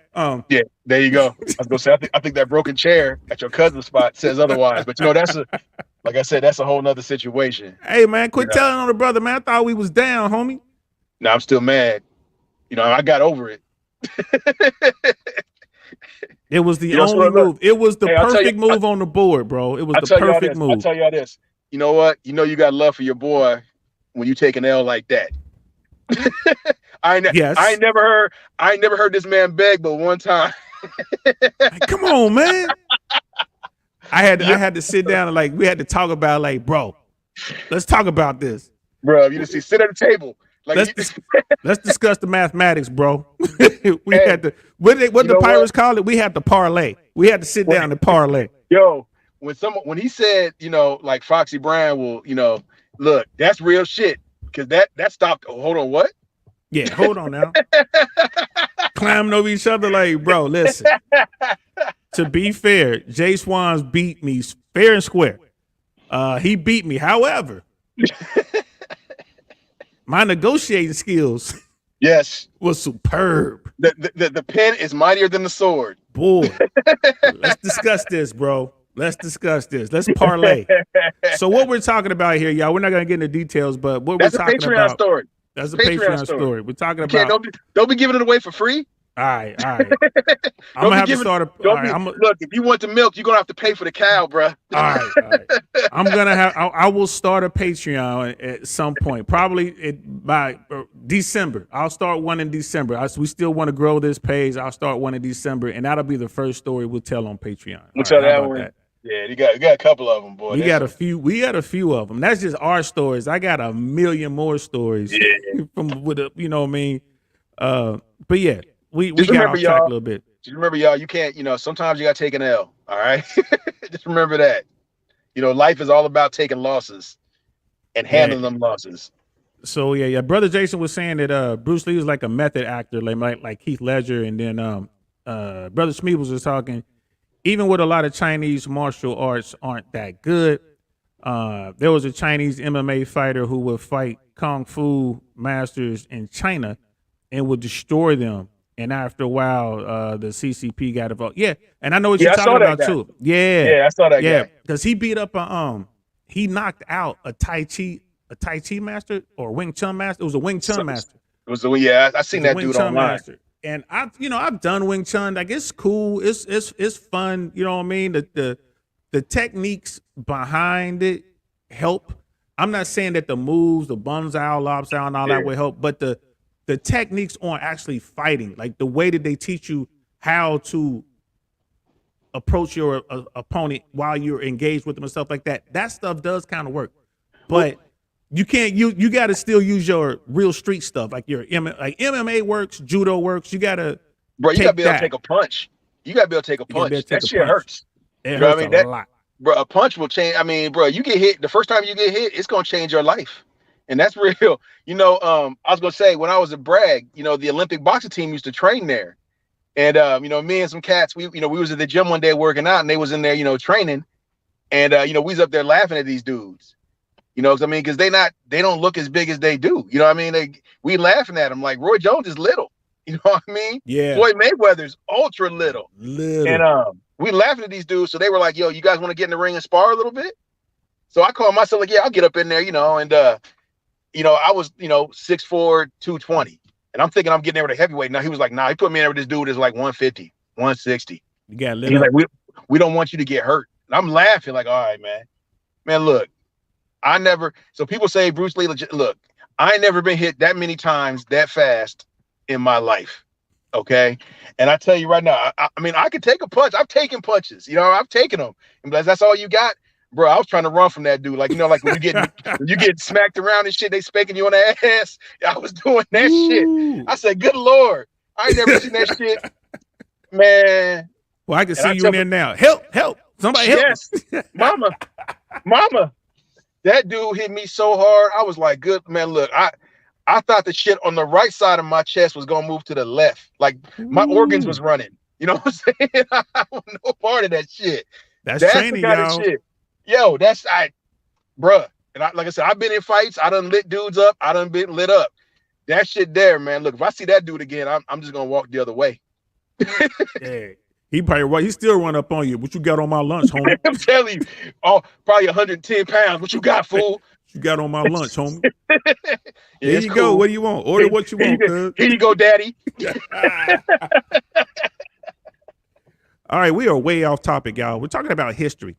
Yeah, there you go. I was gonna say, I think that broken chair at your cousin's spot says otherwise. But like I said, that's a whole nother situation. Hey man, quit telling on the brother, man. I thought we was down, homie. No, I'm still mad. I got over it. It was the only move. It was the perfect move on the board, bro. It was the perfect move. I'll tell y'all this. You know what? You got love for your boy when you take an L like that. I never heard this man beg, but one time. Come on, man. I had to sit down and we had to talk about bro, let's talk about this. Bro, you just sit at the table. Let's discuss the mathematics, bro. We had to what the Pirates call it? We had to parlay. We had to sit down and parlay. Yo, when he said, like Foxy Brown will, look, that's real shit. Cause that stopped. Oh, hold on, what? Yeah, hold on now. Climbing over each other, bro, listen. To be fair, Jswans beat me fair and square. He beat me. However, my negotiating skills, was superb. The pen is mightier than the sword. Boy, let's discuss this, bro. Let's discuss this. Let's parlay. So what we're talking about here, y'all, we're not going to get into details, but what we're talking about. Story. That's a Patreon story. We're talking about. Don't be giving it away for free. All right. I'm going to have to start look, if you want the milk, you're going to have to pay for the cow, bro. All right. I will start a Patreon at some point, probably by December. I'll start one in December. We still want to grow this page. I'll start one in December, and that'll be the first story we'll tell on Patreon. We'll tell that one. Yeah, you got a couple of them, boy. We got a few of them. That's just our stories. I got a million more stories you know what I mean? But yeah, we got off track a little bit. Just remember, y'all, you can't, sometimes you got to take an L, all right? Just remember that. Life is all about taking losses and handling them losses. So yeah. Brother Jason was saying that Bruce Lee was like a method actor, like Heath Ledger, and then Brother Smeebles was talking. Even with a lot of Chinese martial arts aren't that good. There was a Chinese MMA fighter who would fight Kung Fu masters in China and would destroy them. And after a while, the CCP got involved. Yeah, and I know what you're talking about too. Yeah, I saw that guy. Because he beat up he knocked out a Tai Chi master or Wing Chun master. It was a Wing Chun master. I seen that dude online. Master. And I've done Wing Chun. It's cool. It's fun. You know what I mean? The techniques behind it help. I'm not saying that the moves, the bunzao, lobzao, and all that will help, but the techniques on actually fighting, like the way that they teach you how to approach your opponent while you're engaged with them and stuff like that. That stuff does kind of work, but you can't. You got to still use your real street stuff, like MMA works, judo works. You got to, bro. You got to be able to take a punch. You got to be able to take a punch. That shit hurts. It hurts a lot. Bro, a punch will change. I mean, bro, you get hit. The first time you get hit, it's gonna change your life, and that's real. I was gonna say when I was at Bragg, the Olympic boxing team used to train there, and me and some cats, we was at the gym one day working out, and they was in there, training, and we was up there laughing at these dudes. Because they don't look as big as they do. We laughing at them like Roy Jones is little. You know what I mean? Yeah. Floyd Mayweather's ultra little. And we laughing at these dudes. So they were like, yo, you guys want to get in the ring and spar a little bit? So I called myself like, yeah, I'll get up in there, and I was, 6'4", 220. And I'm thinking I'm getting there with a heavyweight. Now he was like, nah, he put me in there with this dude that's like 150, 160. You got He's like, we don't want you to get hurt. And I'm laughing like, all right, man, look, so people say Bruce Lee, look, I ain't never been hit that many times that fast in my life. Okay. And I tell you right now, I mean, I could take a punch. I've taken punches, I've taken them. And that's all you got. Bro, I was trying to run from that dude. Like, like when you get smacked around and shit, they spanking you on the ass. I was doing that shit. I said, good Lord. I ain't never seen that shit. Man. Well, I can see you in there now. Help. Somebody help. Yes. Mama. That dude hit me so hard. I was like, good man, look, I thought the shit on the right side of my chest was gonna move to the left. Like my organs was running. You know what I'm saying? I want no part of that shit. That's training, the kind y'all. of shit. Yo, bruh. And like I said, I've been in fights. I done lit dudes up. I done been lit up. That shit there, man. Look, if I see that dude again, I'm just gonna walk the other way. Yeah. He still run up on you. What you got on my lunch, homie? I'm telling you, probably 110 pounds. What you got, fool? What you got on my lunch, homie? Here you go. What do you want? Order what you want, cuz. Here you go, daddy. All right, we are way off topic, y'all. We're talking about history.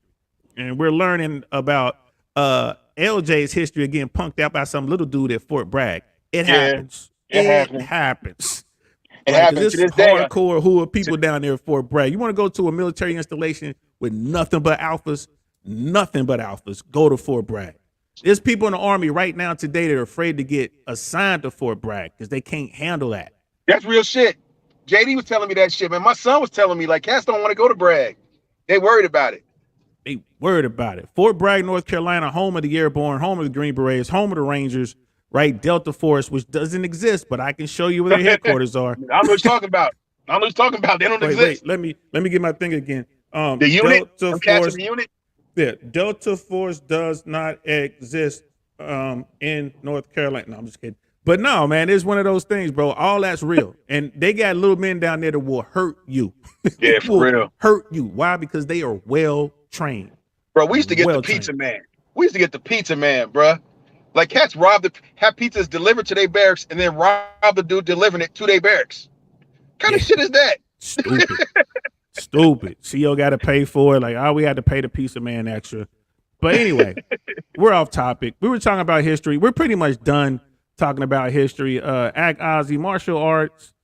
And we're learning about LJ's history of getting punked out by some little dude at Fort Bragg. It happens. It happens. It happens to this day. Hardcore who are people down there at Fort Bragg. You want to go to a military installation with nothing but alphas? Go to Fort Bragg. There's people in the Army right now today that are afraid to get assigned to Fort Bragg because they can't handle that. That's real shit. JD was telling me that shit, man. My son was telling me, like, cats don't want to go to Bragg. They worried about it. Fort Bragg, North Carolina, home of the Airborne, home of the Green Berets, home of the Rangers, right? Delta Force, which doesn't exist, but I can show you where their headquarters are. I know what you're talking about. They don't exist. Wait, let me get my thing again. The unit? Delta Force, the unit? Yeah, Delta Force does not exist in North Carolina. No, I'm just kidding. But no, man, it's one of those things, bro. All that's real. And they got little men down there that will hurt you. Yeah, for real. Hurt you. Why? Because they are well trained. Bro, we used to get the pizza man. Bro. Like cats have pizzas delivered to their barracks and then rob the dude delivering it to their barracks. What kind of shit is that? Stupid. CO got to pay for it. Like, we had to pay the pizza man extra. But anyway, we're off topic. We were talking about history. We're pretty much done talking about history. Act Ozzy, martial arts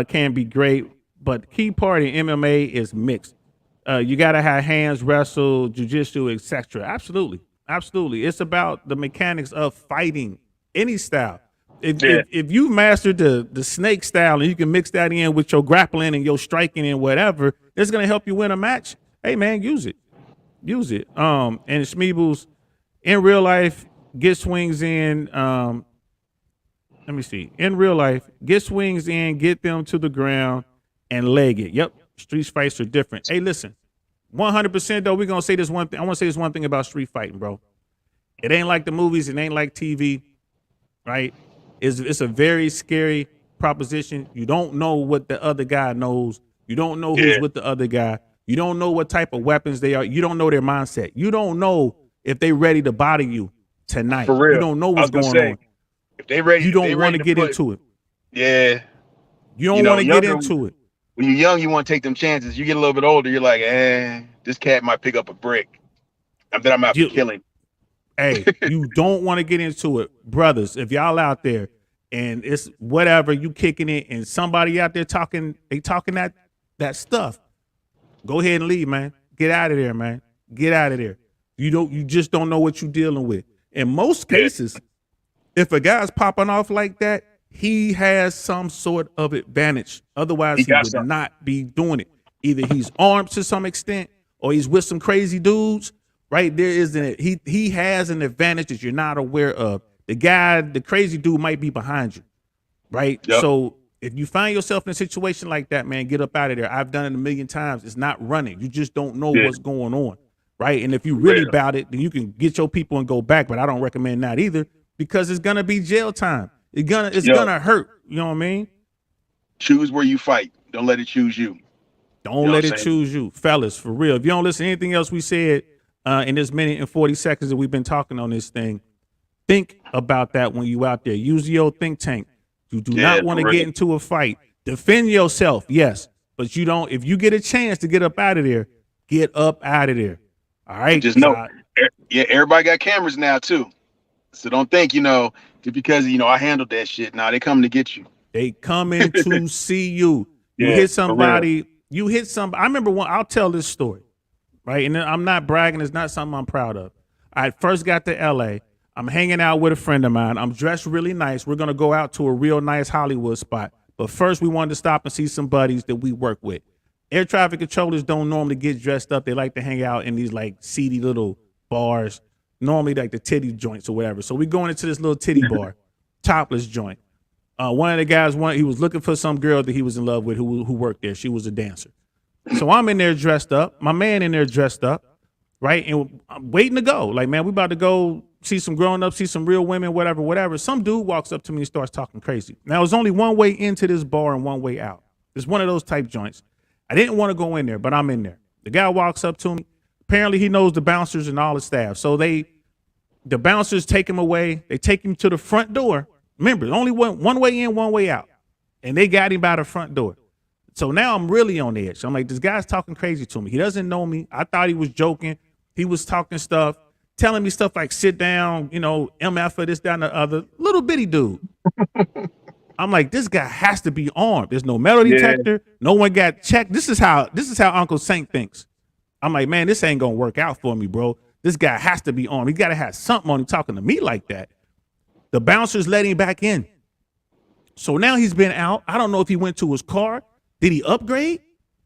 can be great, but the key part in MMA is mixed. You got to have hands, wrestle, jiu-jitsu, etc. Absolutely. It's about the mechanics of fighting any style. If you mastered the snake style and you can mix that in with your grappling and your striking and whatever, it's going to help you win a match. Hey, man, use it. And Schmeebles, in real life, get swings in. Let me see. In real life, get swings in, get them to the ground, and leg it. Yep, street fights are different. Hey, listen, 100% though, we're going to say this one thing. I want to say this one thing about street fighting, bro. It ain't like the movies. It ain't like TV, right? It's a very scary proposition. You don't know what the other guy knows. You don't know who's with the other guy. You don't know what type of weapons they are. You don't know their mindset. You don't know if they ready to body you tonight. For real. You don't know what's going on. If they ready, you don't want to get into it. Yeah. You don't want to get into it. When you're young, you want to take them chances. You get a little bit older, you're like, this cat might pick up a brick. And then I'm out to kill him. Hey, you don't want to get into it. Brothers, if y'all out there and it's whatever, you kicking it and somebody out there talking that stuff, go ahead and leave, man. Get out of there, man. Get out of there. You just don't know what you're dealing with. In most cases, if a guy's popping off like that, he has some sort of advantage. Otherwise, he would not be doing it. Either he's armed to some extent or he's with some crazy dudes, right? He has an advantage that you're not aware of. The crazy dude might be behind you, right? Yep. So if you find yourself in a situation like that, man, get up out of there. I've done it a million times. It's not running. You just don't know what's going on, right? And if you really about it, then you can get your people and go back, but I don't recommend that either because it's going to be jail time. It's gonna hurt. You know what I mean? Choose where you fight. Don't let it choose you. Don't let it choose you. Fellas, for real. If you don't listen to anything else we said in this minute and 40 seconds that we've been talking on this thing, think about that when you out there. Use your think tank. You do not want to get into a fight. Defend yourself, yes. But you don't, if you get a chance to get up out of there, get up out of there. All right, Just 'cause know, yeah, everybody got cameras now too. So don't think, just because I handled that shit. Nah, they coming to get you. they coming to see you. You Yeah, hit for real. somebody. You hit some. I remember one. I'll tell this story, right? And I'm not bragging. It's not something I'm proud of. I first got to LA. I'm hanging out with a friend of mine. I'm dressed really nice. We're gonna go out to a real nice Hollywood spot. But first, we wanted to stop and see some buddies that we work with. Air traffic controllers don't normally get dressed up. They like to hang out in these like seedy little bars, normally like the titty joints or whatever. So we going into this little titty bar, topless joint. One of the guys, he was looking for some girl that he was in love with who worked there. She was a dancer. So I'm in there dressed up. My man in there dressed up, right? And I'm waiting to go. Like, man, we about to go see some grown ups, see some real women, whatever, whatever. Some dude walks up to me and starts talking crazy. Now, there's only one way into this bar and one way out. It's one of those type joints. I didn't want to go in there, but I'm in there. The guy walks up to me. Apparently, he knows the bouncers and all the staff. So the bouncers take him away. They take him to the front door. Remember, only one way in, one way out. And they got him by the front door. So now I'm really on edge. I'm like, this guy's talking crazy to me. He doesn't know me. I thought he was joking. He was talking stuff, telling me stuff like sit down, MF for this, that, and the other. Little bitty dude. I'm like, this guy has to be armed. There's no metal detector. No one got checked. This is how Uncle Saint thinks. I'm like, man, this ain't gonna work out for me, bro. This guy has to be armed. He gotta have something on him talking to me like that. The bouncers let him back in. So now he's been out. I don't know if he went to his car. Did he upgrade?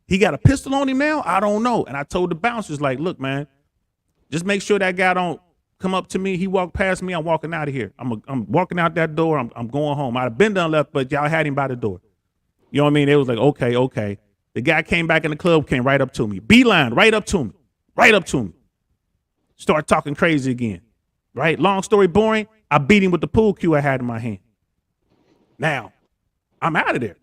He got a pistol on him now? I don't know. And I told the bouncers, like, look, man, just make sure that guy don't come up to me. He walked past me. I'm walking out of here. I'm walking out that door. I'm going home. I'd have been done left, but y'all had him by the door. You know what I mean? They was like, okay. The guy came back in the club, came right up to me. Beeline, right up to me. Start talking crazy again. Right? Long story boring. I beat him with the pool cue I had in my hand. Now, I'm out of there.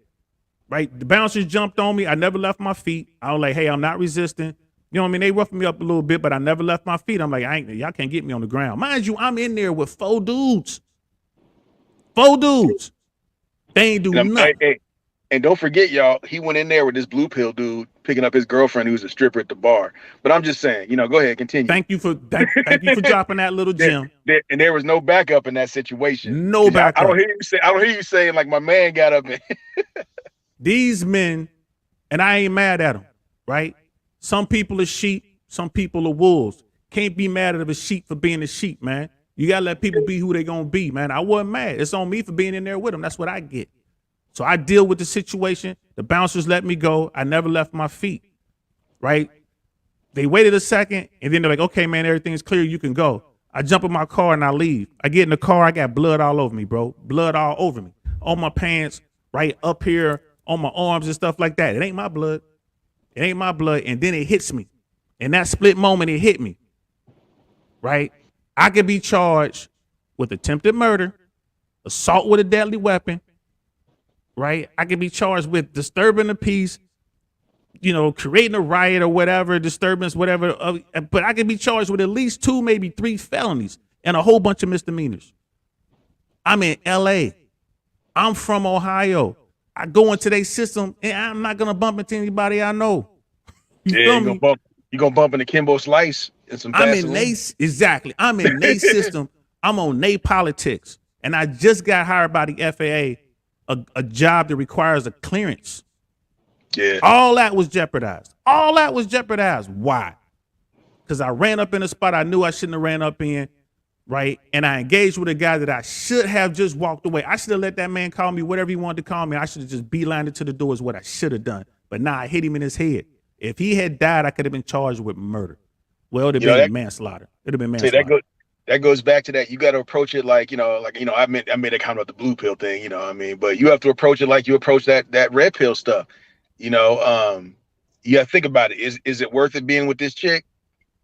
Right? The bouncers jumped on me. I never left my feet. I was like, hey, I'm not resisting. You know what I mean? They roughed me up a little bit, but I never left my feet. I'm like, y'all can't get me on the ground. Mind you, I'm in there with 4 dudes. 4 dudes. They ain't do nothing. Hey, and don't forget, y'all, he went in there with this blue pill dude picking up his girlfriend who's a stripper at the bar. But I'm just saying, go ahead, continue. Thank you for dropping that little gem. And there was no backup in that situation. No backup. I don't hear you saying like my man got up and these men, and I ain't mad at them, right? Some people are sheep, some people are wolves. Can't be mad at a sheep for being a sheep, man. You gotta let people be who they gonna be, man. I wasn't mad. It's on me for being in there with them. That's what I get. So I deal with the situation. The bouncers let me go. I never left my feet, right? They waited a second, and then they're like, okay, man, everything's clear. You can go. I jump in my car, and I leave. I get in the car. I got blood all over me, bro. Blood all over me. On my pants, right up here, on my arms and stuff like that. It ain't my blood. It ain't my blood. And then it hits me. In that split moment, it hit me, right? I could be charged with attempted murder, assault with a deadly weapon, right? I could be charged with disturbing the peace, creating a riot or whatever, disturbance, whatever. But I could be charged with at least 2, maybe 3 felonies and a whole bunch of misdemeanors. I'm in LA. I'm from Ohio. I go into their system and I'm not going to bump into anybody I know. You're going to bump into Kimbo Slice and some Vaseline. Exactly. I'm in their system. I'm on their politics. And I just got hired by the FAA, a job that requires a clearance. Yeah. All that was jeopardized. Why? Because I ran up in a spot I knew I shouldn't have ran up in, right? And I engaged with a guy that I should have just walked away. I should have let that man call me whatever he wanted to call me. I should have just beelined it to the door is what I should have done. But nah, I hit him in his head. If he had died, I could have been charged with murder. Well, it'd have been manslaughter. It'd have been manslaughter. That goes back to that. You got to approach it like, I made a comment about the blue pill thing, you know what I mean? But you have to approach it like you approach that red pill stuff. You got to think about it. Is it worth it being with this chick?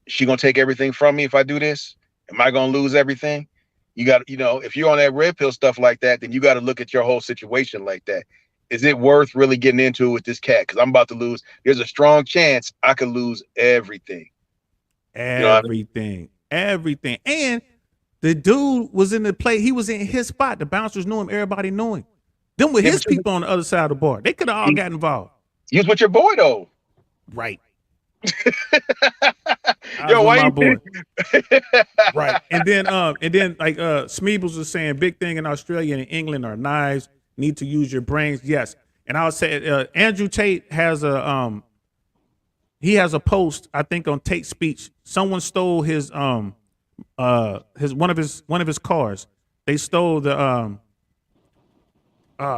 She going to take everything from me if I do this? Am I going to lose everything? You got, if you're on that red pill stuff like that, then you got to look at your whole situation like that. Is it worth really getting into it with this cat? Because I'm about to lose. There's a strong chance I could lose everything. Everything. And the dude was in the play. He was in his spot. The bouncers knew him. Everybody knew him. Them were his people on the other side of the bar. They could have all got involved. He was with your boy, though. Right. I was Yo, with why my you? boy. Right. And then like Smeebles was saying, big thing in Australia and England are knives. Need to use your brains. Yes. And I would say Andrew Tate has a post, I think, on Tate's speech. Someone stole his one of his cars. They stole the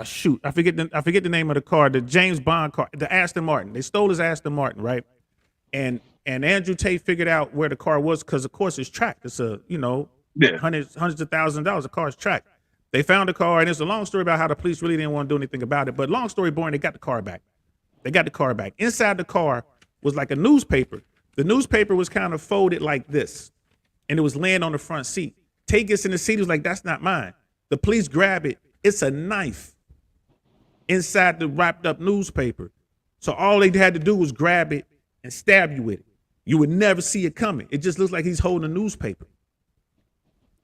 shoot, I forget the name of the car, the James Bond car, the Aston Martin. They stole his Aston Martin, right? And Andrew Tate figured out where the car was because of course it's tracked. It's a Yeah. hundreds of thousands of dollars. The car's tracked. They found the car, and it's a long story about how the police really didn't want to do anything about it. But long story boring, they got the car back. They got the car back. Inside the car was like a newspaper. The newspaper was kind of folded like this, and it was laying on the front seat. Tate gets in the seat. He was like, "That's not mine." The police grab it. It's a knife inside the wrapped up newspaper. So all they had to do was grab it and stab you with it. You would never see it coming. It just looks like he's holding a newspaper.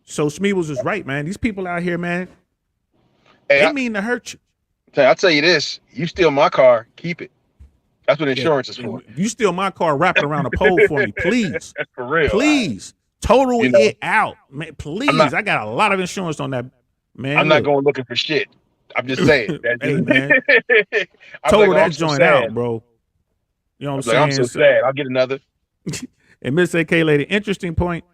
So Smeebles is right, man. These people out here, man, Hey, they mean to hurt you. I'll tell you this: you steal my car, keep it. That's what insurance is for. You steal my car, wrap it around a pole for me, please. That's for real. Please. Total it out. Man, please. Not, I got a lot of insurance on that, man. I'm not going looking for shit. I'm just saying. Hey, man. Total like, that joint out, bro. You know what I'm saying? I'm so sad. I'll get another. And Miss AK Lady, interesting point.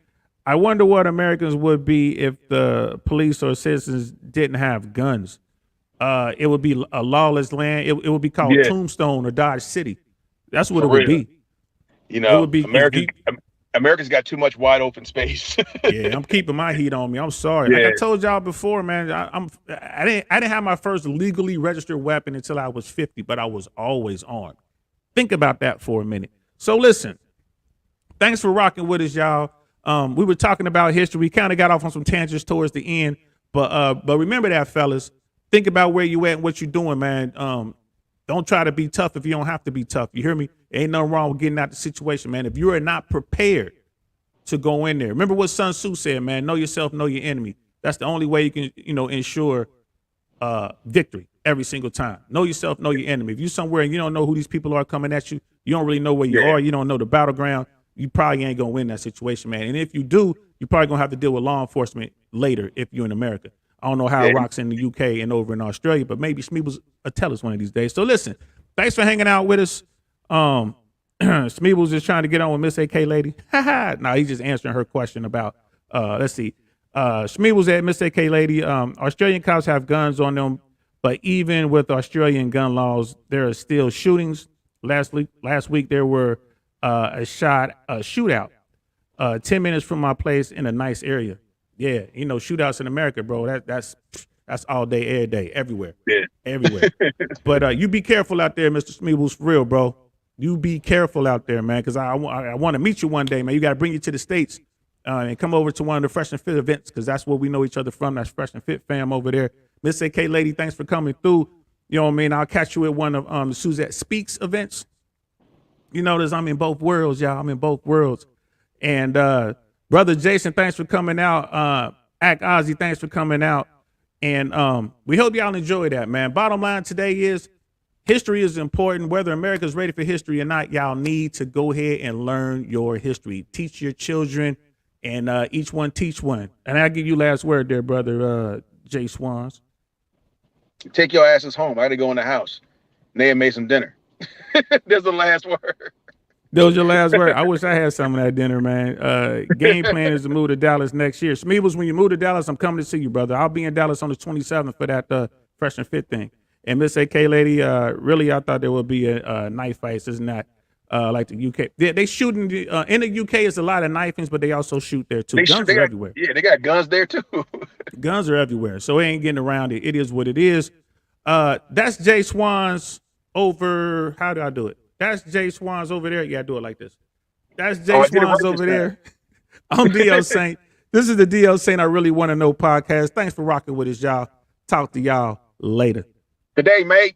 I wonder what Americans would be if the police or citizens didn't have guns. It would be a lawless land. It would be called Tombstone or Dodge City. That's what it would be. You know, it would be America's got too much wide open space. Yeah, I'm keeping my heat on me. I'm sorry. Like I told y'all before, man. I didn't have my first legally registered weapon until I was 50, but I was always armed. Think about that for a minute. So listen, thanks for rocking with us, y'all. We were talking about history. We kind of got off on some tangents towards the end, but remember that, fellas. Think about where you at and what you're doing, man. Don't try to be tough if you don't have to be tough. You hear me? Ain't nothing wrong with getting out the situation, man. If you are not prepared to go in there, remember what Sun Tzu said, man. Know yourself, know your enemy. That's the only way you can, ensure victory every single time. Know yourself, know your enemy. If you're somewhere and you don't know who these people are coming at you, you don't really know where you are, you don't know the battleground, you probably ain't gonna win that situation, man. And if you do, you're probably gonna have to deal with law enforcement later if you're in America. I don't know how it rocks in the UK and over in Australia, but maybe Smeebles will tell us one of these days. So listen, thanks for hanging out with us. Smeebles is trying to get on with Miss AK Lady. No, he's just answering her question about let's see. Smeebles at Miss AK Lady. Australian cops have guns on them, but even with Australian gun laws, there are still shootings. Last week there were a shootout 10 minutes from my place in a nice area. Yeah, shootouts in America, bro. That's all day, every day, everywhere. Yeah. Everywhere. But you be careful out there, Mr. Smeebles, for real, bro. You be careful out there, man, because I want to meet you one day, man. You got to bring you to the States and come over to one of the Fresh and Fit events, because that's where we know each other from. That's Fresh and Fit fam over there. Miss AK Lady, thanks for coming through. You know what I mean? I'll catch you at one of the Suzette Speaks events. You notice I'm in both worlds, y'all. I'm in both worlds. And Brother Jason, thanks for coming out. Act Ozzy, thanks for coming out. And we hope y'all enjoy that, man. Bottom line today is history is important. Whether America's ready for history or not, y'all need to go ahead and learn your history. Teach your children, and each one teach one. And I'll give you last word there, brother Jswans. Take your asses home. I got to go in the house. Naya made some dinner. There's the last word. That was your last word. I wish I had some of that dinner, man. Game plan is to move to Dallas next year. Smeebles, when you move to Dallas, I'm coming to see you, brother. I'll be in Dallas on the 27th for that Fresh and Fit thing. And Miss AK Lady, really, I thought there would be a knife fight. It's not like the UK. They shooting in the UK. It's a lot of knifings, but they also shoot there too. Guns are everywhere. Yeah, they got guns there too. Guns are everywhere, so it ain't getting around it. It is what it is. That's Jswans over. How do I do it? That's Jswans over there. Yeah, I do it like this. That's Jswans over there. I'm DL Saint. This is the DL Saint I Really Want to Know podcast. Thanks for rocking with us, y'all. Talk to y'all later. Good day, mate.